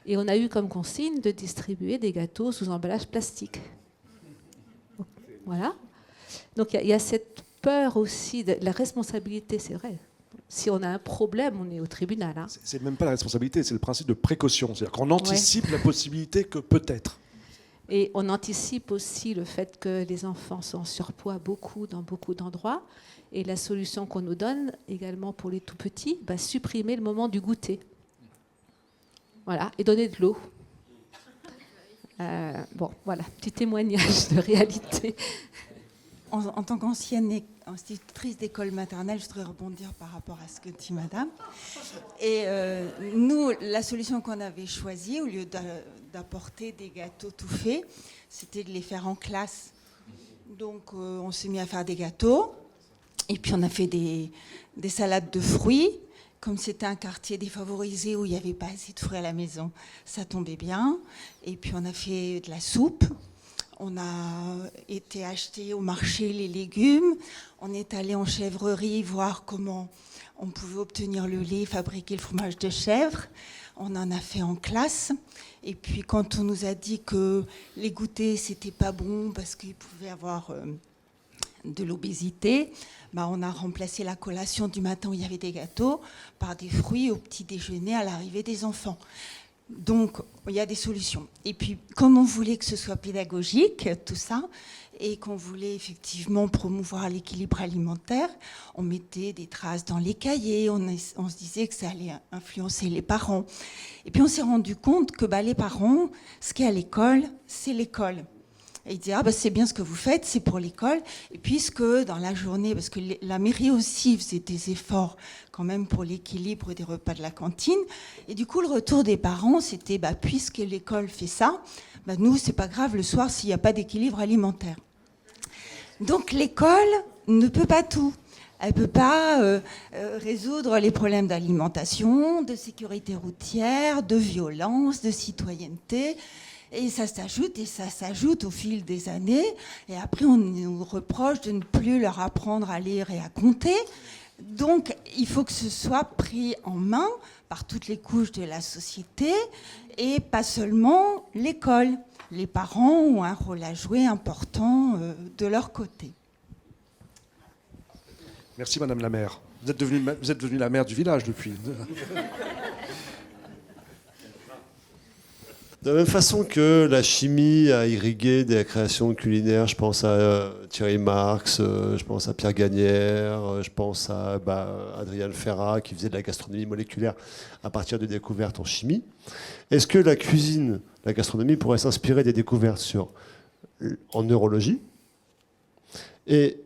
F: Et on a eu comme consigne de distribuer des gâteaux sous emballage plastique. Voilà. Donc, il y a cette peur aussi de la responsabilité, c'est vrai. Si on a un problème, on est au tribunal. Hein.
B: C'est même pas la responsabilité, c'est le principe de précaution. C'est-à-dire qu'on anticipe la possibilité que peut-être.
F: Et on anticipe aussi le fait que les enfants sont en surpoids dans beaucoup d'endroits. Et la solution qu'on nous donne également pour les tout petits, supprimer le moment du goûter. Voilà, et donner de l'eau. Voilà, petit témoignage de réalité.
G: En tant qu'ancienne institutrice d'école maternelle, je voudrais rebondir par rapport à ce que dit madame. Et nous, la solution qu'on avait choisie, au lieu d'apporter des gâteaux tout faits, c'était de les faire en classe. Donc on s'est mis à faire des gâteaux, et puis on a fait des salades de fruits. Comme c'était un quartier défavorisé où il n'y avait pas assez de fruits à la maison, ça tombait bien. Et puis on a fait de la soupe. On a été acheter au marché les légumes. On est allé en chèvrerie voir comment on pouvait obtenir le lait, fabriquer le fromage de chèvre. On en a fait en classe. Et puis quand on nous a dit que les goûters, c'était pas bon parce qu'il pouvait avoir de l'obésité, on a remplacé la collation du matin où il y avait des gâteaux par des fruits au petit déjeuner à l'arrivée des enfants. Donc, il y a des solutions. Et puis, comme on voulait que ce soit pédagogique, tout ça, et qu'on voulait effectivement promouvoir l'équilibre alimentaire, on mettait des traces dans les cahiers, on se disait que ça allait influencer les parents. Et puis, on s'est rendu compte que les parents, ce qui est à l'école, c'est l'école. Et ils disaient, c'est bien ce que vous faites, c'est pour l'école. Et puisque dans la journée, parce que la mairie aussi faisait des efforts quand même pour l'équilibre des repas de la cantine, et du coup, le retour des parents, c'était, puisque l'école fait ça, nous, c'est pas grave le soir s'il n'y a pas d'équilibre alimentaire. Donc l'école ne peut pas tout. Elle ne peut pas résoudre les problèmes d'alimentation, de sécurité routière, de violence, de citoyenneté. Et ça s'ajoute au fil des années. Et après, on nous reproche de ne plus leur apprendre à lire et à compter. Donc, il faut que ce soit pris en main par toutes les couches de la société et pas seulement l'école. Les parents ont un rôle à jouer important de leur côté.
B: Merci Madame la maire. Vous êtes devenue la maire du village depuis.
H: De la même façon que la chimie a irrigué des créations culinaires, je pense à Thierry Marx, je pense à Pierre Gagnère, je pense à Adrian Ferrat qui faisait de la gastronomie moléculaire à partir de découvertes en chimie. Est-ce que la cuisine, la gastronomie pourrait s'inspirer des découvertes en neurologie? Et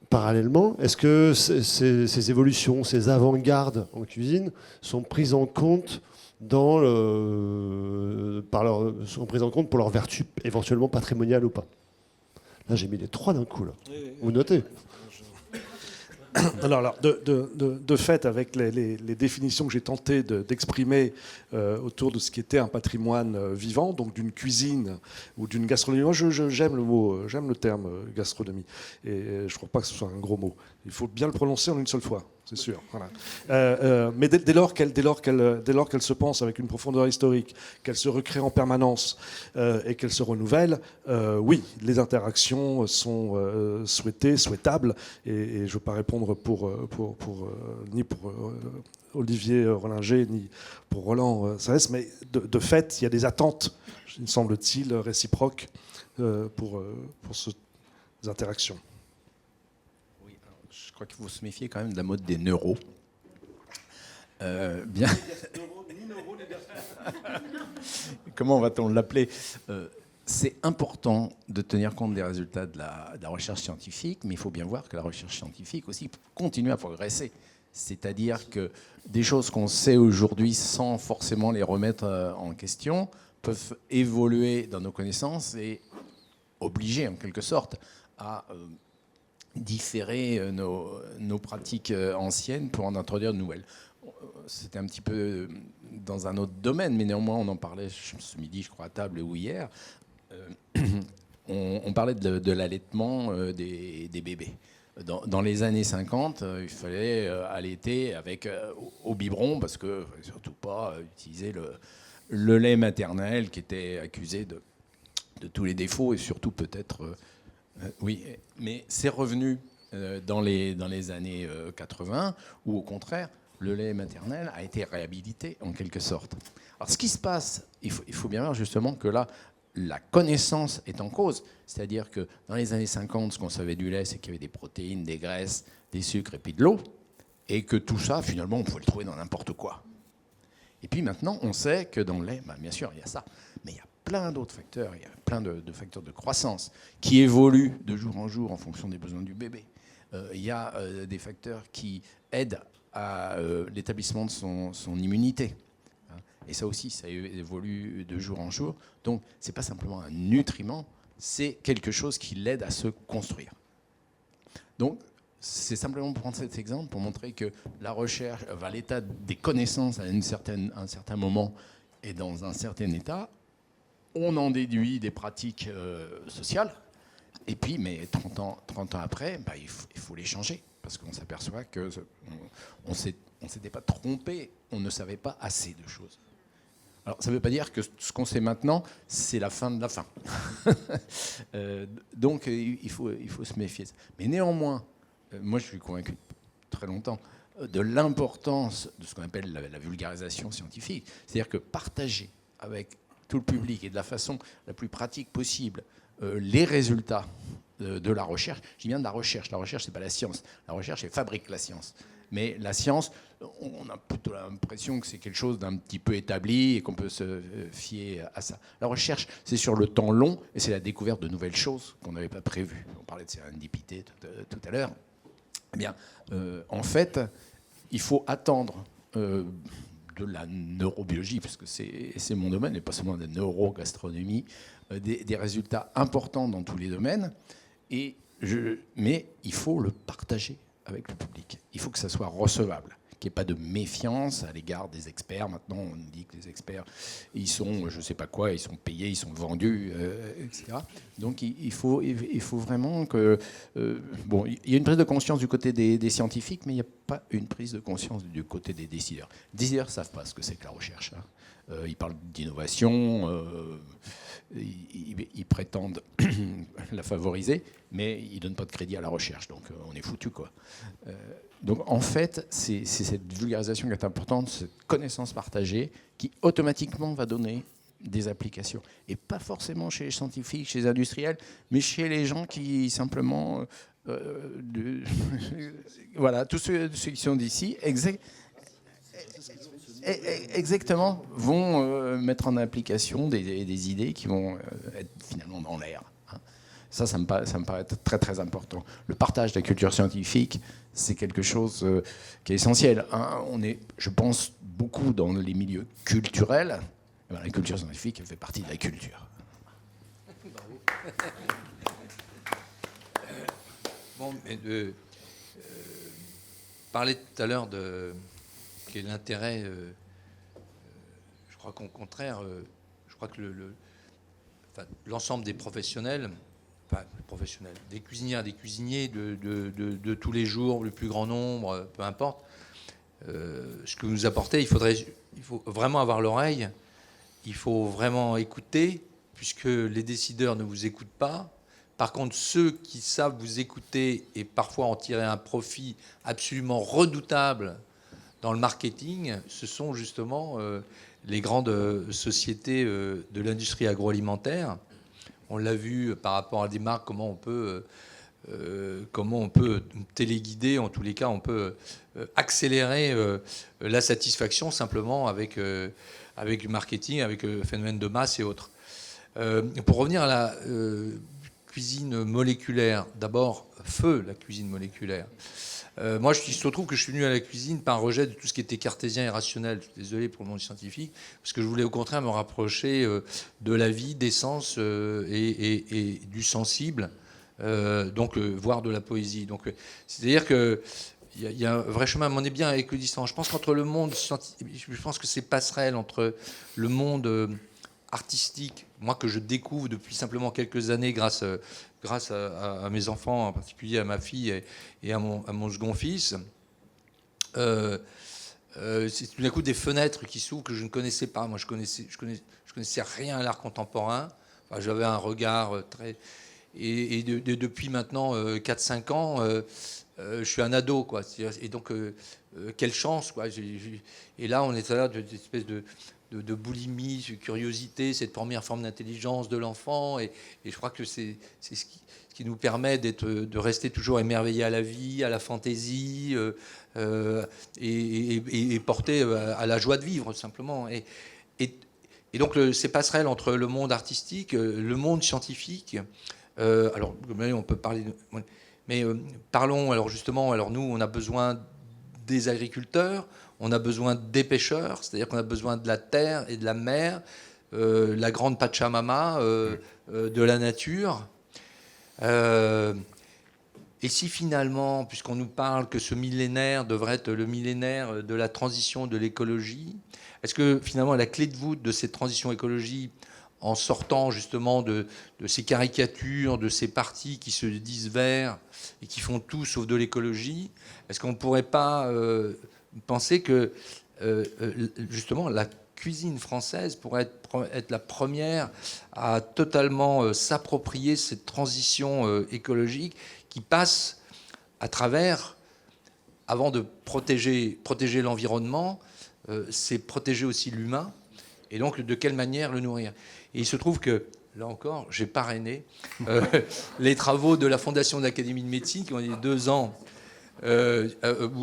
H: parallèlement, est-ce que ces évolutions, ces avant-gardes en cuisine sont prises en compte sont prises en compte pour leur vertu éventuellement patrimoniale ou pas? Là, j'ai mis les trois d'un coup. Là. Vous notez?
B: Alors, de fait, avec les définitions que j'ai tenté d'exprimer autour de ce qui était un patrimoine vivant, donc d'une cuisine ou d'une gastronomie, moi j'aime le terme gastronomie, et je ne crois pas que ce soit un gros mot. Il faut bien le prononcer en une seule fois, c'est sûr. Voilà. Mais dès lors qu'elle se pense avec une profondeur historique, qu'elle se recrée en permanence et qu'elle se renouvelle, oui, les interactions sont souhaitables, et je ne veux pas répondre ni pour Olivier Rollinger, ni pour Roland Sarès, mais de fait, il y a des attentes, il me semble-t-il, réciproques pour ces interactions.
C: Oui, alors, je crois qu'il faut se méfier quand même de la mode des neuros. Bien. Comment va-t-on l'appeler? C'est important de tenir compte des résultats de la recherche scientifique, mais il faut bien voir que la recherche scientifique aussi continue à progresser. C'est-à-dire que des choses qu'on sait aujourd'hui sans forcément les remettre en question peuvent évoluer dans nos connaissances et obliger en quelque sorte à différer nos pratiques anciennes pour en introduire de nouvelles. C'était un petit peu dans un autre domaine, mais néanmoins on en parlait ce midi, je crois, à table ou hier. On parlait de l'allaitement des bébés. Dans les années 50, il fallait allaiter au biberon parce que surtout pas utiliser le lait maternel qui était accusé de tous les défauts et surtout peut-être... oui, mais c'est revenu dans les années 80 où au contraire, le lait maternel a été réhabilité en quelque sorte. Alors ce qui se passe, il faut bien voir justement que là, la connaissance est en cause. C'est-à-dire que dans les années 50, ce qu'on savait du lait, c'est qu'il y avait des protéines, des graisses, des sucres et puis de l'eau. Et que tout ça, finalement, on pouvait le trouver dans n'importe quoi. Et puis maintenant, on sait que dans le lait, bien sûr, il y a ça. Mais il y a plein d'autres facteurs. Il y a plein de facteurs de croissance qui évoluent de jour en jour en fonction des besoins du bébé. Il y a des facteurs qui aident à l'établissement de son immunité. Et ça aussi, ça évolue de jour en jour. Donc, ce n'est pas simplement un nutriment, c'est quelque chose qui l'aide à se construire. Donc, c'est simplement pour prendre cet exemple, pour montrer que la recherche, l'état des connaissances à un certain moment et dans un certain état, on en déduit des pratiques sociales. Et puis, mais 30 ans après, il faut les changer. Parce qu'on s'aperçoit qu'on ne s'était pas trompé, on ne savait pas assez de choses. Alors, ça ne veut pas dire que ce qu'on sait maintenant, c'est la fin de la fin. Donc, il faut se méfier. Mais néanmoins, moi, je suis convaincu très longtemps de l'importance de ce qu'on appelle la vulgarisation scientifique. C'est-à-dire que partager avec tout le public et de la façon la plus pratique possible les résultats de la recherche. Je dis bien de la recherche. La recherche, ce n'est pas la science. La recherche, elle fabrique la science. Mais la science, on a plutôt l'impression que c'est quelque chose d'un petit peu établi et qu'on peut se fier à ça. La recherche, c'est sur le temps long et c'est la découverte de nouvelles choses qu'on n'avait pas prévues. On parlait de sérendipité tout à l'heure. Eh bien, en fait, il faut attendre de la neurobiologie, parce que c'est mon domaine, et pas seulement de la neurogastronomie, des résultats importants dans tous les domaines. Mais il faut le partager avec le public. Il faut que ça soit recevable, qu'il n'y ait pas de méfiance à l'égard des experts. Maintenant, on dit que les experts, ils sont, je ne sais pas quoi, ils sont payés, ils sont vendus, etc. Donc, il faut vraiment que... bon, il y a une prise de conscience du côté des scientifiques, mais il n'y a pas une prise de conscience du côté des décideurs. Les décideurs ne savent pas ce que c'est que la recherche. Ils parlent d'innovation, ils prétendent la favoriser, mais ils ne donnent pas de crédit à la recherche, donc on est foutu, quoi. Donc en fait, c'est cette vulgarisation qui est importante, cette connaissance partagée, qui automatiquement va donner des applications. Et pas forcément chez les scientifiques, chez les industriels, mais chez les gens qui simplement... voilà, tous ceux qui sont d'ici, exactement, vont mettre en application des idées qui vont être finalement dans l'air. Ça me paraît très très important. Le partage de la culture scientifique, c'est quelque chose qui est essentiel. On est, je pense, beaucoup dans les milieux culturels. La culture scientifique, elle fait partie de la culture.
D: Bon, mais parler tout à l'heure de quel est l'intérêt. Je crois qu'au contraire, je crois que l'ensemble des professionnels, des cuisinières, des cuisiniers de tous les jours, le plus grand nombre, peu importe, ce que vous nous apportez, il faut vraiment avoir l'oreille, il faut vraiment écouter, puisque les décideurs ne vous écoutent pas. Par contre, ceux qui savent vous écouter et parfois en tirer un profit absolument redoutable dans le marketing, ce sont justement les grandes sociétés de l'industrie agroalimentaire. On l'a vu par rapport à des marques, comment on peut téléguider, en tous les cas, on peut accélérer la satisfaction simplement avec du marketing, avec le phénomène de masse et autres. Pour revenir à la cuisine moléculaire, d'abord, la cuisine moléculaire. Moi, il se trouve que je suis venu à la cuisine par un rejet de tout ce qui était cartésien et rationnel. Je suis désolé pour le monde scientifique, parce que je voulais au contraire me rapprocher de la vie, des sens et du sensible, donc voire de la poésie. Donc, c'est-à-dire que il y a un vrai chemin, mais on est bien équidistant. Je pense qu'entre le monde scientifique, je pense que ces passerelles entre le monde artistique, moi que je découvre depuis simplement quelques années grâce à mes enfants, en particulier à ma fille et à mon second fils, c'est tout d'un coup des fenêtres qui s'ouvrent que je ne connaissais pas. Moi, je connaissais rien à l'art contemporain. Enfin, j'avais un regard très... Et depuis maintenant 4-5 ans, je suis un ado, quoi. Et donc, quelle chance, quoi. Et là, on est là d'une espèce de boulimie, de curiosité, cette première forme d'intelligence de l'enfant. Et je crois que c'est ce qui nous permet de rester toujours émerveillé à la vie, à la fantaisie, et porté à la joie de vivre, simplement. Et donc, ces passerelles entre le monde artistique, le monde scientifique, alors, on peut parler... Mais parlons, alors justement, nous, on a besoin des agriculteurs, on a besoin des pêcheurs, c'est-à-dire qu'on a besoin de la terre et de la mer, la grande Pachamama de la nature. Et si finalement, puisqu'on nous parle que ce millénaire devrait être le millénaire de la transition de l'écologie, est-ce que finalement la clé de voûte de cette transition écologie, en sortant justement de ces caricatures, de ces partis qui se disent verts et qui font tout sauf de l'écologie, est-ce qu'on ne pourrait pas penser que justement la cuisine française pourrait être la première à totalement s'approprier cette transition écologique qui passe à travers, avant de protéger l'environnement, c'est protéger aussi l'humain, et donc de quelle manière le nourrir. Et il se trouve que, là encore, j'ai parrainé les travaux de la Fondation de l'Académie de médecine qui ont été 2 ans, où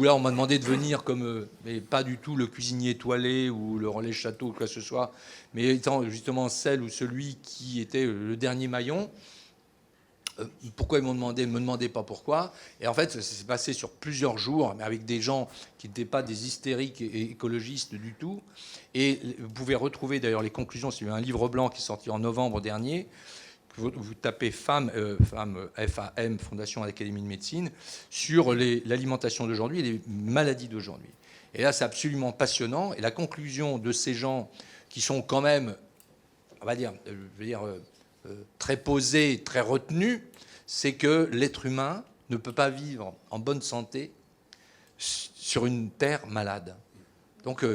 D: là on m'a demandé de venir comme, mais pas du tout le cuisinier étoilé ou le relais château ou quoi que ce soit, mais étant justement celle ou celui qui était le dernier maillon. Pourquoi ils m'ont demandé, ne me demandez pas pourquoi. Et en fait, ça s'est passé sur plusieurs jours, mais avec des gens qui n'étaient pas des hystériques et écologistes du tout. Et vous pouvez retrouver d'ailleurs les conclusions, c'est un livre blanc qui est sorti en novembre dernier. Vous tapez FAM, FAM, Fondation à l'Académie de médecine, sur l'alimentation d'aujourd'hui et les maladies d'aujourd'hui. Et là, c'est absolument passionnant. Et la conclusion de ces gens qui sont quand même, on va dire, très posé, très retenu, c'est que l'être humain ne peut pas vivre en bonne santé sur une terre malade. Donc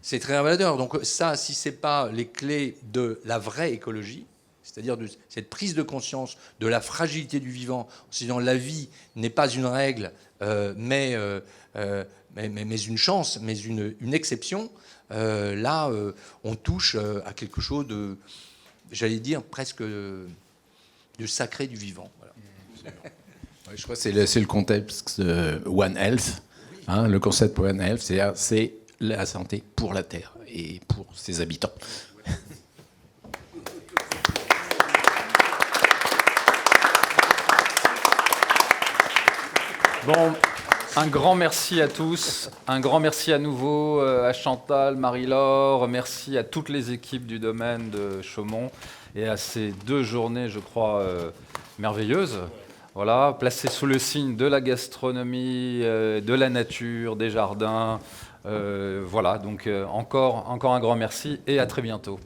D: c'est très révélateur. Donc ça, si c'est pas les clés de la vraie écologie, C'est-à-dire de cette prise de conscience de la fragilité du vivant, en se disant la vie n'est pas une règle, mais une chance, mais une exception. Là, on touche à quelque chose de, j'allais dire, presque de sacré du vivant. Voilà.
C: Ouais, je crois que c'est le contexte One Health. Hein, le concept One Health, c'est la santé pour la Terre et pour ses habitants.
A: Bon, un grand merci à tous, un grand merci à nouveau à Chantal, Marie-Laure, merci à toutes les équipes du domaine de Chaumont et à ces 2 journées, je crois, merveilleuses. Voilà, placées sous le signe de la gastronomie, de la nature, des jardins. Voilà, donc encore un grand merci et à très bientôt.